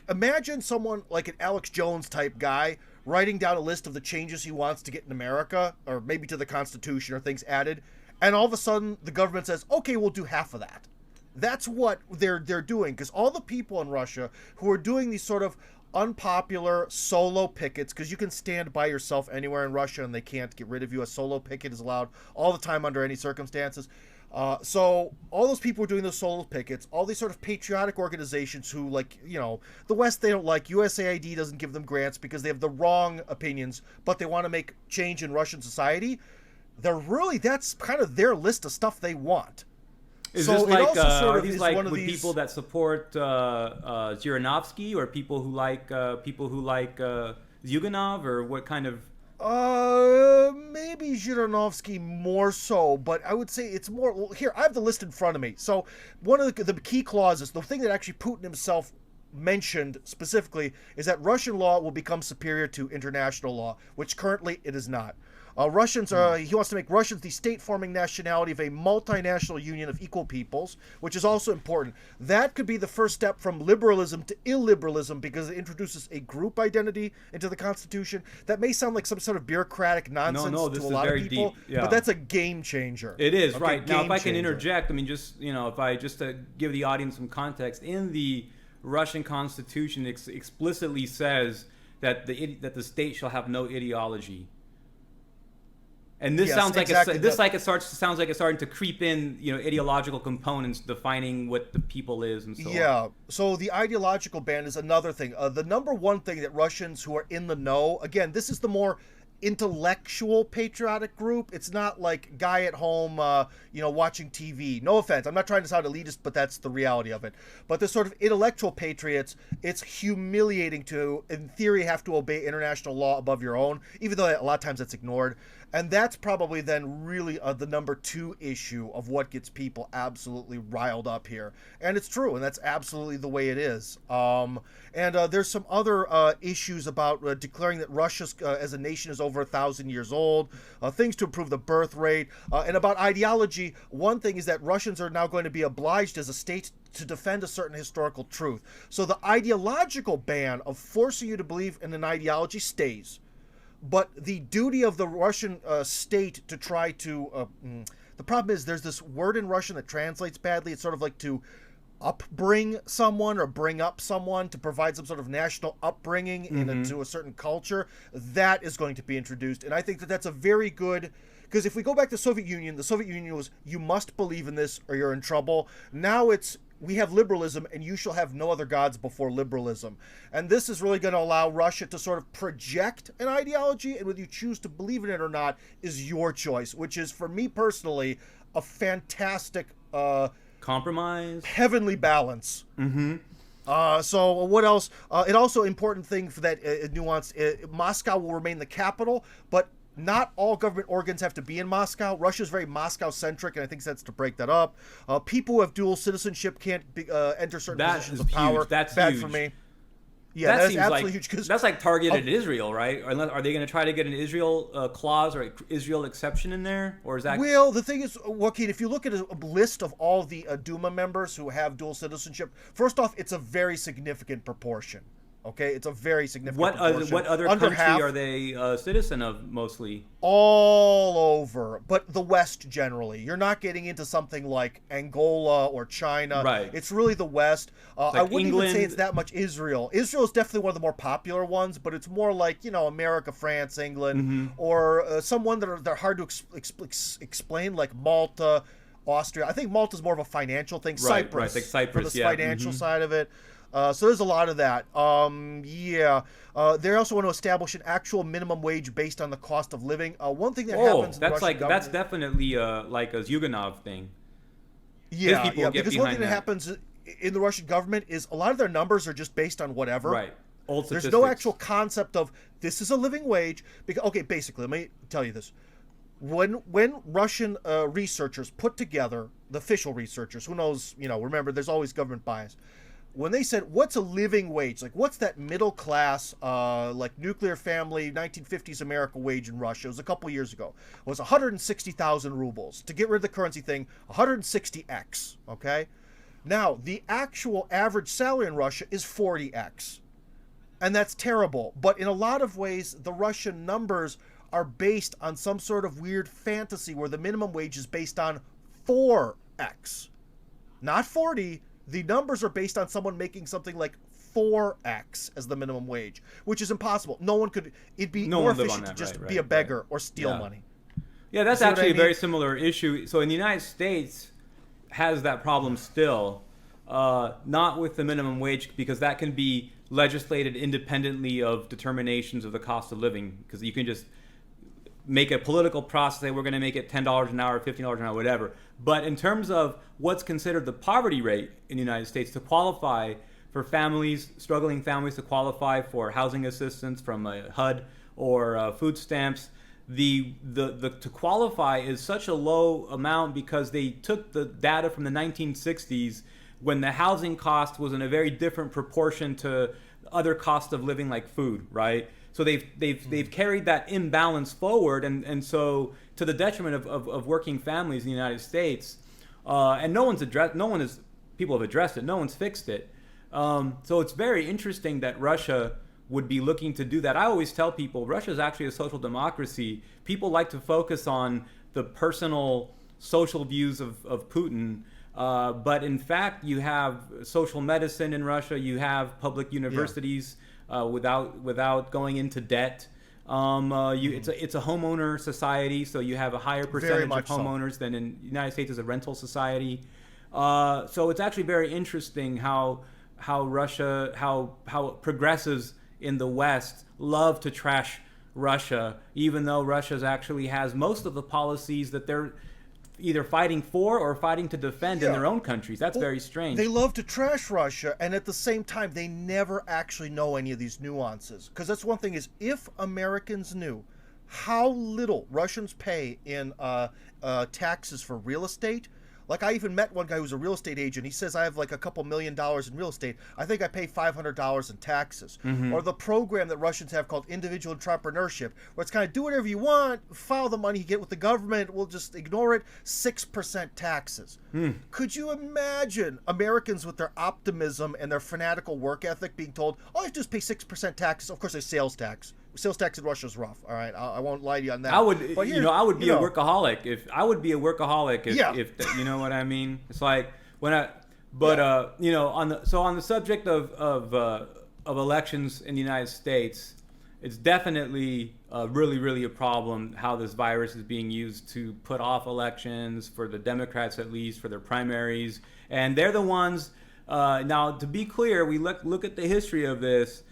imagine someone like an Alex Jones type guy writing down a list of the changes he wants to get in America, or maybe to the Constitution or things added, and all of a sudden the government says, okay, we'll do half of that. That's what they're doing, because all the people in Russia who are doing these sort of unpopular solo pickets, because you can stand by yourself anywhere in Russia and they can't get rid of you. A solo picket is allowed all the time under any circumstances. So all those people are doing those solo pickets, all these sort of patriotic organizations who, the West they don't like. USAID doesn't give them grants because they have the wrong opinions, but they want to make change in Russian society. That's kind of their list of stuff they want. Is this like, are these like with people that support Zhirinovsky, or people who like Zyuganov, or what kind of? Maybe Zhirinovsky more so, but I would say it's more. Well, here, I have the list in front of me. So one of the key clauses, the thing that actually Putin himself mentioned specifically, is that Russian law will become superior to international law, which currently it is not. He wants to make Russians the state-forming nationality of a multinational union of equal peoples, which is also important. That could be the first step from liberalism to illiberalism, because it introduces a group identity into the Constitution. That may sound like some sort of bureaucratic nonsense to a lot of people, but that's a game changer. It is, okay, right. Now, if I can interject, I mean, just to give the audience some context, in the Russian Constitution, it explicitly says that the state shall have no ideology. And this sounds like sounds like it's starting to creep in, ideological components defining what the people is and so on. Yeah. So the ideological ban is another thing. The number one thing that Russians who are in the know, again, this is the more intellectual patriotic group. It's not like guy at home, watching TV. No offense. I'm not trying to sound elitist, but that's the reality of it. But the sort of intellectual patriots, it's humiliating to, in theory, have to obey international law above your own, even though a lot of times that's ignored. And that's probably then really the number two issue of what gets people absolutely riled up here. And it's true, and that's absolutely the way it is. And there's some other issues about declaring that Russia as a nation is over 1,000 years old, things to improve the birth rate, and about ideology. One thing is that Russians are now going to be obliged as a state to defend a certain historical truth. So the ideological ban of forcing you to believe in an ideology stays. But the duty of the Russian state to try to... the problem is there's this word in Russian that translates badly. It's sort of like to upbring someone or bring up someone, to provide some sort of national upbringing into a certain culture. That is going to be introduced. And I think that that's a very good... Because if we go back to the Soviet Union was, you must believe in this or you're in trouble. Now it's... we have liberalism, and you shall have no other gods before liberalism. And this is really going to allow Russia to sort of project an ideology, and whether you choose to believe in it or not is your choice, which is, for me personally, a fantastic... compromise? Heavenly balance. So what else? It also important thing for that nuance, Moscow will remain the capital, but not all government organs have to be in Moscow. Russia is very Moscow-centric, and I think that's to break that up. People who have dual citizenship can't enter certain positions of power. Huge. That's bad huge. For me. Yeah, that's absolutely huge. Cause, that's like targeted at Israel, right? Are they going to try to get an Israel clause or Israel exception in there? Or is that... Well, the thing is, Joaquin, if you look at a list of all the Duma members who have dual citizenship, first off, it's a very significant proportion. Okay, it's a very significant proportion. What other country are they a citizen of, mostly? All over, but the West generally. You're not getting into something like Angola or China. Right. It's really the West. Like I wouldn't England. even say it's that much Israel. Israel is definitely one of the more popular ones, but it's more like, America, France, England, or someone that are hard to explain, like Malta, Austria. I think Malta's more of a financial thing. Right, Cyprus, like Cyprus, for the financial side of it. So there's a lot of that. They also want to establish an actual minimum wage based on the cost of living. One thing that happens in the Russian government... that's definitely like a Zyuganov thing. Yeah, because one thing that happens in the Russian government is a lot of their numbers are just based on whatever. Right. Old There's statistics. no actual concept of this is a living wage. Because, okay, basically, let me tell you this. When Russian researchers put together, the official researchers, who knows, remember, there's always government bias. When they said, what's a living wage? Like, what's that middle class, like nuclear family, 1950s America wage in Russia? It was a couple years ago. It was 160,000 rubles. To get rid of the currency thing, 160x, okay? Now, the actual average salary in Russia is 40x. And that's terrible. But in a lot of ways, the Russian numbers are based on some sort of weird fantasy where the minimum wage is based on 4x. Not 40. The numbers are based on someone making something like 4x as the minimum wage, which is impossible. No one could... It'd be more efficient to just be a beggar or steal money. Yeah, that's actually a very similar issue. So in the United States, has that problem still, not with the minimum wage, because that can be legislated independently of determinations of the cost of living, because you can just make a political process, say we're going to make it $10 an hour, $15 an hour, whatever. But in terms of what's considered the poverty rate in the United States, to qualify for families, struggling families to qualify for housing assistance from HUD or food stamps, the to qualify is such a low amount because they took the data from the 1960s when the housing cost was in a very different proportion to other costs of living like food, right? So they've carried that imbalance forward, and so to the detriment of working families in the United States, and people have addressed it, no one's fixed it. So it's very interesting that Russia would be looking to do that. I always tell people Russia is actually a social democracy. People like to focus on the personal social views of Putin, but in fact you have social medicine in Russia, you have public universities. Without going into debt, it's a homeowner society, so you have a higher percentage of homeowners than in the United States as a rental society. So it's actually very interesting how progressives in the West love to trash Russia, even though Russia actually has most of the policies that they're either fighting for or fighting to defend in their own countries. That's very strange. They love to trash Russia, and at the same time, they never actually know any of these nuances. Because that's one thing is, if Americans knew how little Russians pay in taxes for real estate. Like, I even met one guy who's a real estate agent. He says, I have like a couple $1,000,000 in real estate. I think I pay $500 in taxes. Mm-hmm. Or the program that Russians have called individual entrepreneurship, where it's kind of do whatever you want, file the money you get with the government, we'll just ignore it, 6% taxes. Could you imagine Americans with their optimism and their fanatical work ethic being told, oh, you just pay 6% taxes? Of course, there's sales tax. Sales tax in Russia is rough. All right, I won't lie to you on that. I would, but here, I would be a workaholic if I would be a workaholic if you know what I mean. It's like when I, but on the subject of elections in the United States, it's definitely really a problem how this virus is being used to put off elections for the Democrats, at least for their primaries, and they're the ones. Now, to be clear, we look at the history of this.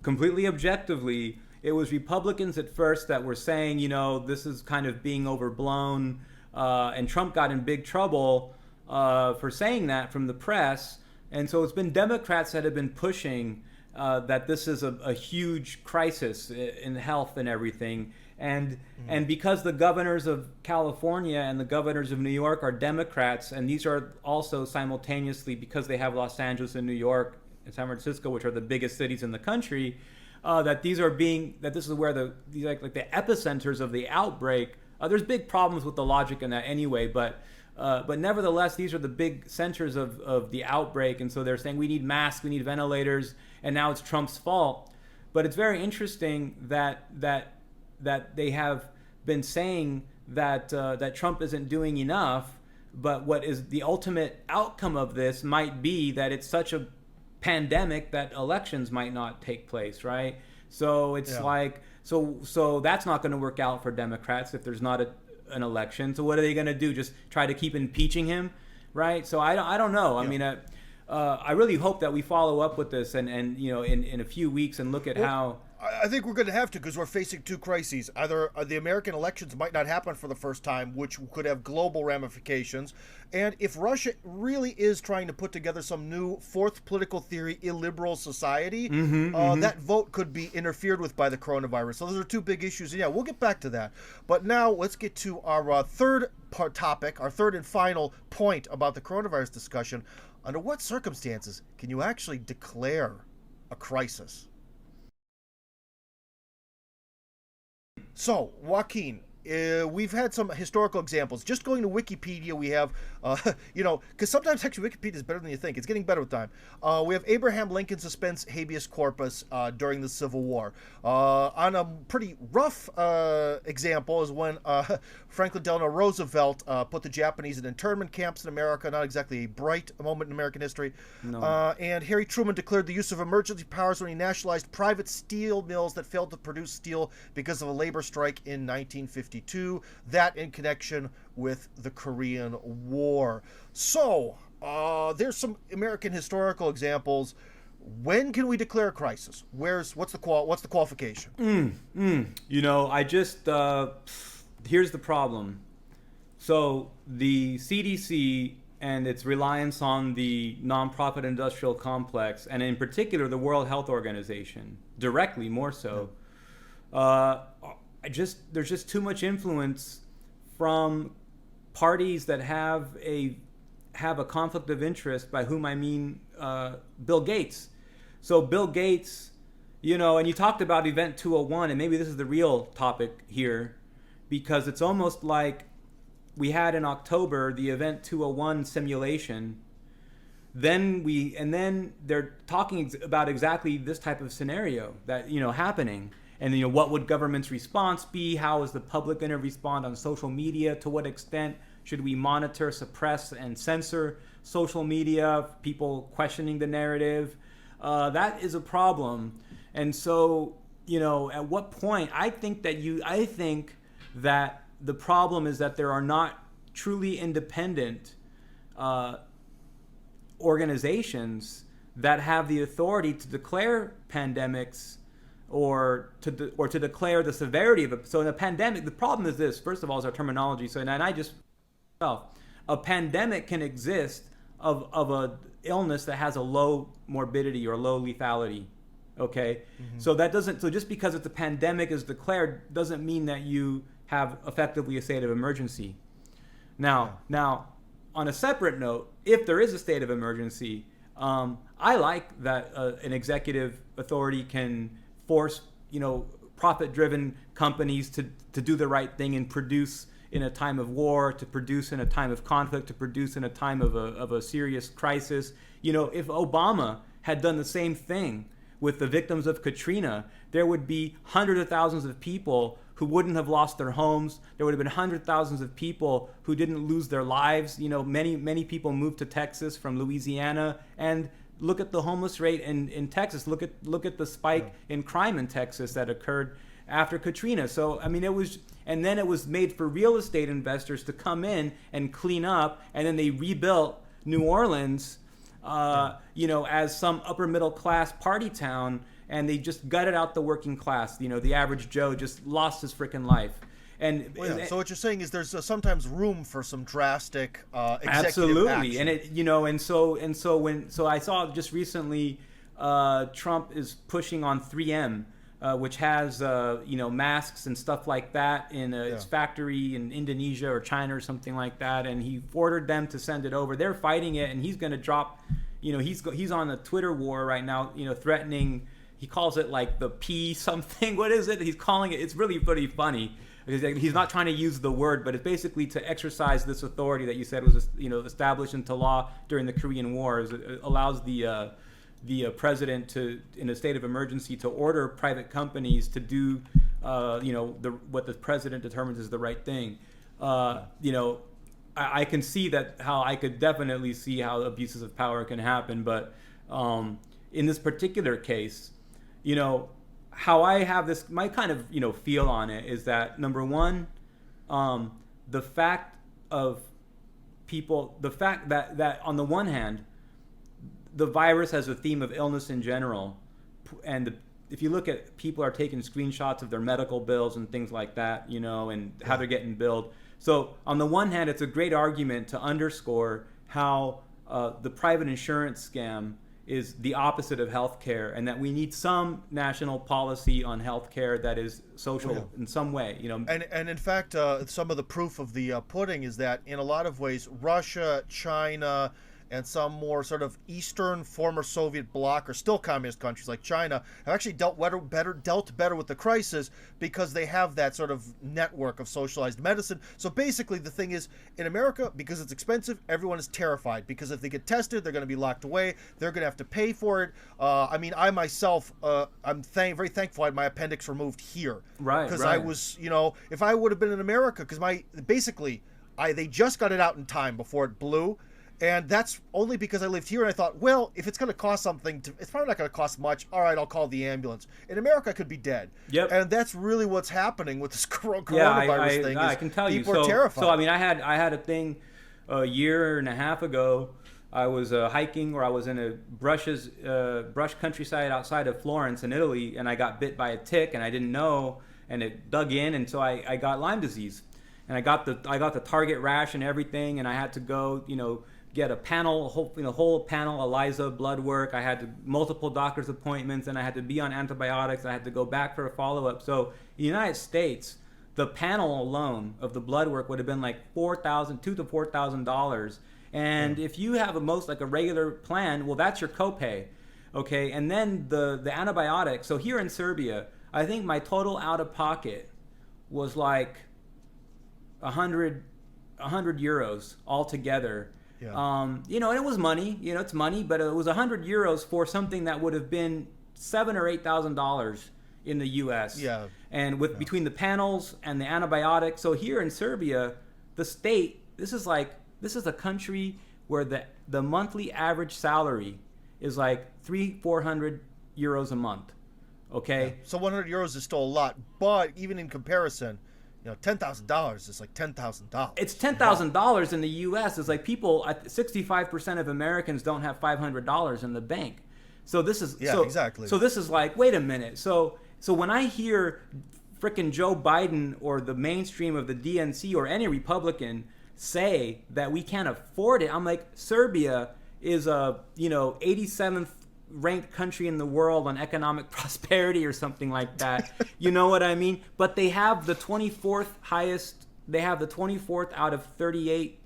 Completely objectively, it was Republicans at first that were saying, this is kind of being overblown, and Trump got in big trouble for saying that from the press. And so it's been Democrats that have been pushing that this is a huge crisis in health and everything. And because the governors of California and the governors of New York are Democrats, and these are also simultaneously, because they have Los Angeles and New York and San Francisco, which are the biggest cities in the country, that this is where the epicenters of the outbreak. There's big problems with the logic in that anyway, but nevertheless, these are the big centers of the outbreak, and so they're saying we need masks, we need ventilators, and now it's Trump's fault. But it's very interesting that they have been saying that Trump isn't doing enough, but what is the ultimate outcome of this might be that it's such a pandemic that elections might not take place, right? So it's so that's not going to work out for Democrats if there's not an election. So what are they going to do? Just try to keep impeaching him, right? So I don't know. I mean, I really hope that we follow up with this and in a few weeks and look at how. I think we're going to have to, because we're facing two crises. Either the American elections might not happen for the first time, which could have global ramifications. And if Russia really is trying to put together some new fourth political theory, illiberal society, that vote could be interfered with by the coronavirus. So those are two big issues. And yeah, we'll get back to that. But now let's get to our third topic, our third and final point about the coronavirus discussion. Under what circumstances can you actually declare a crisis? So, Joaquin, we've had some historical examples. Just going to Wikipedia, we have, because sometimes actually Wikipedia is better than you think. It's getting better with time. We have Abraham Lincoln suspends habeas corpus during the Civil War. On a pretty rough example is when Franklin Delano Roosevelt put the Japanese in internment camps in America. Not exactly a bright moment in American history. No. And Harry Truman declared the use of emergency powers when he nationalized private steel mills that failed to produce steel because of a labor strike in 1952. That in connection with the Korean War. So, there's some American historical examples. When can we declare a crisis? What's the qualification? Here's the problem. So the CDC and its reliance on the nonprofit industrial complex, and in particular the World Health Organization, directly more so, there's just too much influence from parties that have a conflict of interest, by whom I mean Bill Gates. So Bill Gates, and you talked about Event 201, and maybe this is the real topic here, because it's almost like we had in October the Event 201 simulation. Then they're talking about exactly this type of scenario that happening. And what would government's response be? How is the public going to respond on social media? To what extent should we monitor, suppress, and censor social media? People questioning the narrative, that is a problem. And so, at what point? I think that the problem is that there are not truly independent organizations that have the authority to declare pandemics or to declare the severity of it. So in a pandemic, the problem is this. First of all, is our terminology. So, and I just, a pandemic can exist of a illness that has a low morbidity or low lethality. Okay, so that doesn't. So just because it's a pandemic is declared doesn't mean that you have effectively a state of emergency. Now, on a separate note, if there is a state of emergency, I like that an executive authority can force, profit-driven companies to do the right thing and produce in a time of war, to produce in a time of conflict, to produce in a time of a serious crisis. If Obama had done the same thing with the victims of Katrina, there would be hundreds of thousands of people who wouldn't have lost their homes. There would have been hundreds of thousands of people who didn't lose their lives. Many people moved to Texas from Louisiana, and look at the homeless rate in Texas. Look at the spike in crime in Texas that occurred after Katrina. So it was made for real estate investors to come in and clean up, and then they rebuilt New Orleans, as some upper middle class party town, and they just gutted out the working class. The average Joe just lost his freaking life. And so what you're saying is there's sometimes room for some drastic executive absolutely action. So I saw just recently Trump is pushing on 3M, which has masks and stuff like that in its factory in Indonesia or China or something like that, and he ordered them to send it over. They're fighting it, and he's going to drop. He's on a Twitter war right now. Threatening. He calls it like the P something. What is it? He's calling it. It's really pretty funny. He's not trying to use the word, but it's basically to exercise this authority that you said was established into law during the Korean War. It allows the president to, in a state of emergency, to order private companies to do what the president determines is the right thing. I can see that how I could definitely see how abuses of power can happen, but in this particular case, how I have this, my kind of, feel on it is that, number one, the fact that on the one hand, the virus has a theme of illness in general. And if you look at people are taking screenshots of their medical bills and things like that, and how they're getting billed. So on the one hand, it's a great argument to underscore how the private insurance scam is the opposite of healthcare, and that we need some national policy on healthcare that is social in some way. And in fact, some of the proof of the pudding is that in a lot of ways, Russia, China, and some more sort of Eastern former Soviet bloc or still communist countries like China have actually dealt better with the crisis because they have that sort of network of socialized medicine. So basically the thing is, in America, because it's expensive, everyone is terrified because if they get tested, they're going to be locked away. They're going to have to pay for it. I myself, I'm very thankful I had my appendix removed here. Right. Because I was, if I would have been in America, because they just got it out in time before it blew. And that's only because I lived here, and I thought, well, if it's going to cost something, it's probably not going to cost much. All right, I'll call the ambulance. In America, I could be dead. Yep. And that's really what's happening with this coronavirus thing. I can tell you. People are terrified. So I had a thing a year and a half ago. I was hiking, or I was in a brush countryside outside of Florence in Italy, and I got bit by a tick, and I didn't know, and it dug in, and so I got Lyme disease, and I got the target rash and everything, and I had to go, get a whole panel, ELISA, blood work. I had multiple doctor's appointments, and I had to be on antibiotics. I had to go back for a follow-up. So in the United States, the panel alone of the blood work would have been like $2,000 to $4,000. And if you have a regular plan, well, that's your copay. Okay, and then the antibiotics. So here in Serbia, I think my total out of pocket was like 100 euros altogether. Yeah. And it was money, it's money, but it was 100 euros for something that would have been $7,000 or $8,000 in the U.S. Yeah. And between the panels and the antibiotics. So here in Serbia, the state, this is a country where the monthly average salary is like 300-400 euros a month. Okay. Yeah. So 100 euros is still a lot, but even in comparison, $10,000 is like $10,000. It's $10,000 in the U.S. It's like 65% of Americans don't have $500 in the bank. So this is exactly. So this is like, wait a minute. So when I hear frickin' Joe Biden or the mainstream of the DNC or any Republican say that we can't afford it, I'm like, Serbia is a 87th ranked country in the world on economic prosperity or something like that. You know what I mean? But they have the 24th highest. They have the 24th out of 38,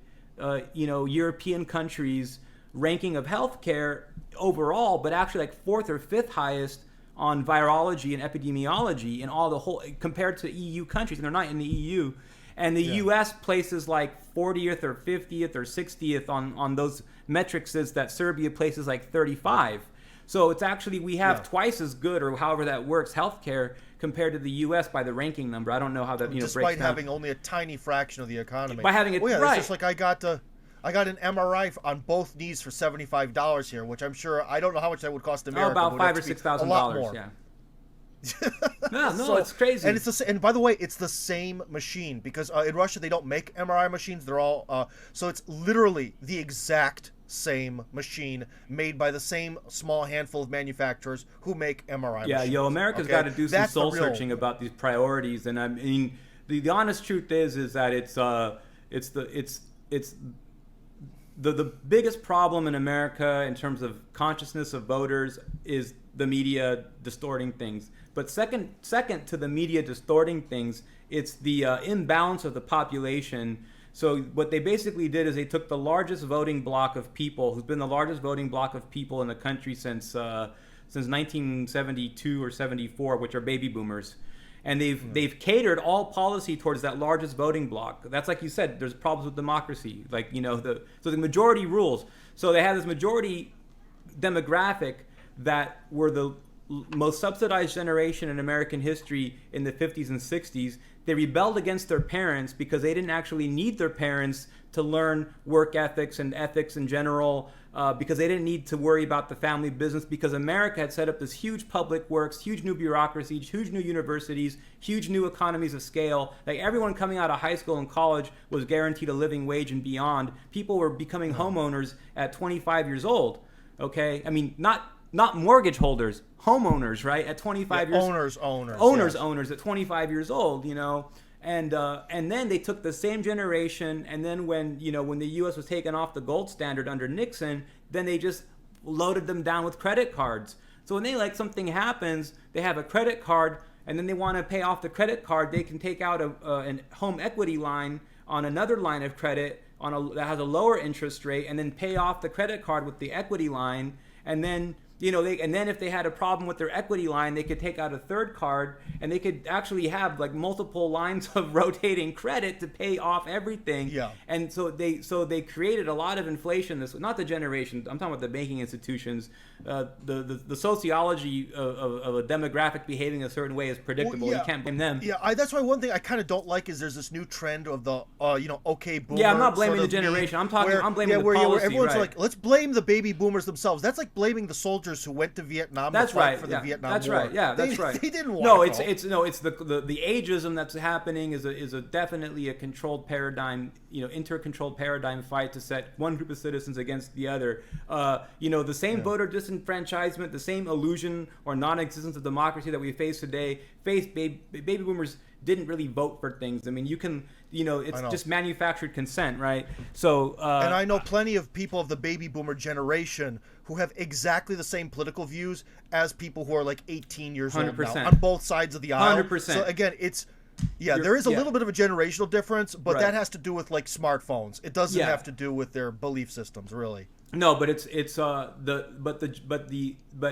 European countries ranking of healthcare overall, but actually like fourth or fifth highest on virology and epidemiology in all the whole compared to EU countries, and they're not in the EU. And the U.S. places like 40th or 50th or 60th on those metrics that Serbia places like 35. So it's actually, we have twice as good, or however that works, healthcare compared to the U.S. by the ranking number. I don't know how that breaks down. Despite having only a tiny fraction of the economy. By having it, right. It's just like I got an MRI on both knees for $75 here, which I'm sure, I don't know how much that would cost America. About $5,000 or $6,000. Yeah. No, it's crazy. And and by the way, it's the same machine, because in Russia they don't make MRI machines. They're all so it's literally the exact same machine made by the same small handful of manufacturers who make MRI machines. America's got to do some soul searching about these priorities. And I mean, the honest truth is that the biggest problem in America in terms of consciousness of voters is the media distorting things. But second to the media distorting things, it's the imbalance of the population. So what they basically did is they took the largest voting block of people, who's been the largest voting block of people in the country since 1972 or 74, which are baby boomers. And they've catered all policy towards that largest voting block. That's like you said, there's problems with democracy. Like, so the majority rules. So they have this majority demographic that were the most subsidized generation in American history in the 50s and 60s. They rebelled against their parents because they didn't actually need their parents to learn work ethics and ethics in general, because they didn't need to worry about the family business, because America had set up this huge public works, huge new bureaucracy, huge new universities, huge new economies of scale. Like, everyone coming out of high school and college was guaranteed a living wage and beyond. People were becoming homeowners at 25 years old. Okay, I mean, not mortgage holders, homeowners, right? At 25 years owners at 25 years old, and then they took the same generation, and then when the U.S. was taken off the gold standard under Nixon, then they just loaded them down with credit cards. So when something happens, they have a credit card, and then they want to pay off the credit card, they can take out a home equity line on another line of credit that has a lower interest rate, and then pay off the credit card with the equity line, and then if they had a problem with their equity line, they could take out a third card, and they could actually have like multiple lines of rotating credit to pay off everything. Yeah. And so they created a lot of inflation. Not the generation. I'm talking about the banking institutions. The sociology of a demographic behaving a certain way is predictable. You can't blame them. Yeah, that's why one thing I kind of don't like is there's this new trend of the okay boomer. Yeah, I'm not blaming the generation. I'm blaming the policy. Where everyone's right. like, let's blame the baby boomers themselves. That's like blaming the soldiers who went to Vietnam to fight for the Vietnam War. That's right. Yeah, that's right. They didn't want to go. It's the ageism that's happening is definitely a controlled paradigm, inter-controlled paradigm fight to set one group of citizens against the other. The same voter disenfranchisement, the same illusion or non-existence of democracy that we face today. Baby boomers didn't really vote for things. I mean, it's just manufactured consent, right? So, and I know plenty of people of the baby boomer generation who have exactly the same political views as people who are like 18 years 100%. old now, on both sides of the aisle. 100%. So again, there is a little bit of a generational difference, but that has to do with like smartphones. It doesn't have to do with their belief systems, really. No, but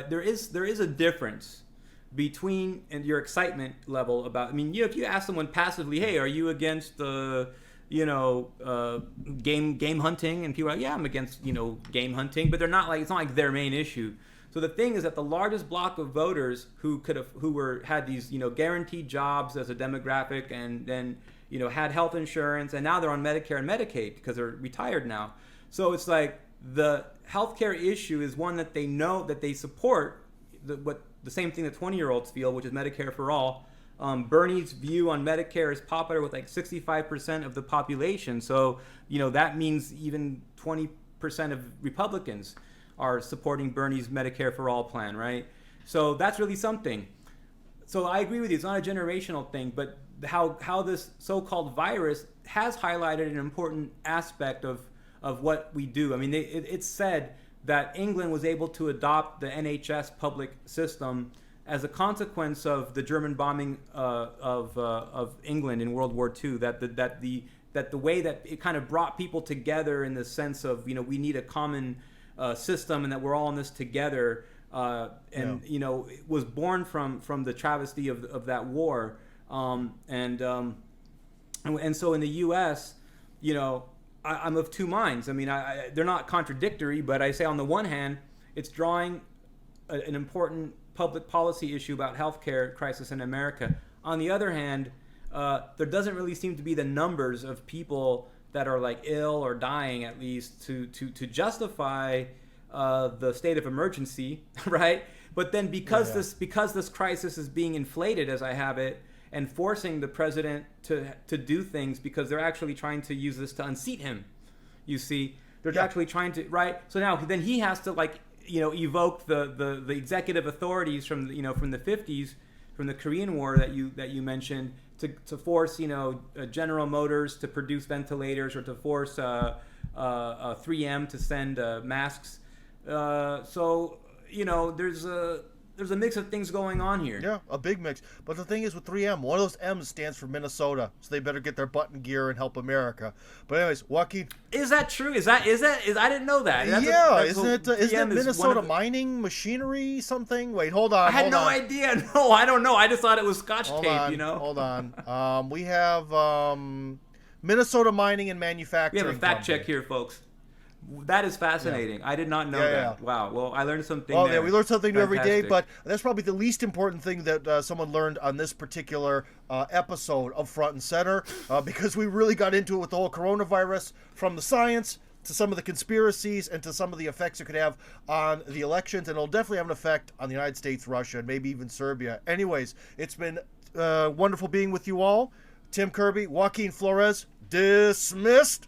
there is a difference between your excitement level about. I mean, if you ask someone passively, "Hey, are you against game hunting?" and people are like, "Yeah, I'm against game hunting," but they're not like, it's not like their main issue. So the thing is that the largest block of voters who had these guaranteed jobs as a demographic, and then had health insurance, and now they're on Medicare and Medicaid because they're retired now. So it's like the healthcare issue is one that they know that they support. The same thing that 20-year-olds feel, which is Medicare for all. Bernie's view on Medicare is popular with like 65% of the population. So, that means even 20% of Republicans are supporting Bernie's Medicare for all plan, right? So that's really something. So I agree with you. It's not a generational thing, but how this so-called virus has highlighted an important aspect of what we do. I mean, it's said that England was able to adopt the NHS public system as a consequence of the German bombing of England in World War II. That the way that it kind of brought people together in the sense of, you know, we need a common system and that we're all in this together. It was born from the travesty of that war. And so in the U.S., you know, I'm of two minds. I mean, they're not contradictory, but I say on the one hand, it's drawing an important public policy issue about healthcare crisis in America. On the other hand, there doesn't really seem to be the numbers of people that are like ill or dying, at least, to justify the state of emergency, right? But then because this crisis is being inflated, as I have it, and forcing the president to do things because they're actually trying to use this to unseat him. You see, they're actually trying to, right? So now then he has to, like, you know, evoke the executive authorities from, you know, from the 50s, from the Korean War that you mentioned, to force, you know, General Motors to produce ventilators, or to force 3M to send masks. So, you know, there's a mix of things going on here. Yeah, a big mix. But the thing is with 3M, one of those M's stands for Minnesota, so they better get their butt in gear and help America. But anyways, Joaquin. Is that true? Is that? I didn't know that. Isn't it Minnesota Mining Machinery something? Wait, hold on. I had no idea. No, I don't know. I just thought it was Scotch tape, you know? Hold on. We have Minnesota Mining and Manufacturing. We have a fact check here, folks. That is fascinating. Yeah. I did not know that. Yeah. Wow. Well, I learned something there. Yeah, we learn something new every day, but that's probably the least important thing that someone learned on this particular episode of Front and Center, because we really got into it with the whole coronavirus, from the science to some of the conspiracies and to some of the effects it could have on the elections, and it'll definitely have an effect on the United States, Russia, and maybe even Serbia. Anyways, it's been wonderful being with you all. Tim Kirby, Joaquin Flores, dismissed.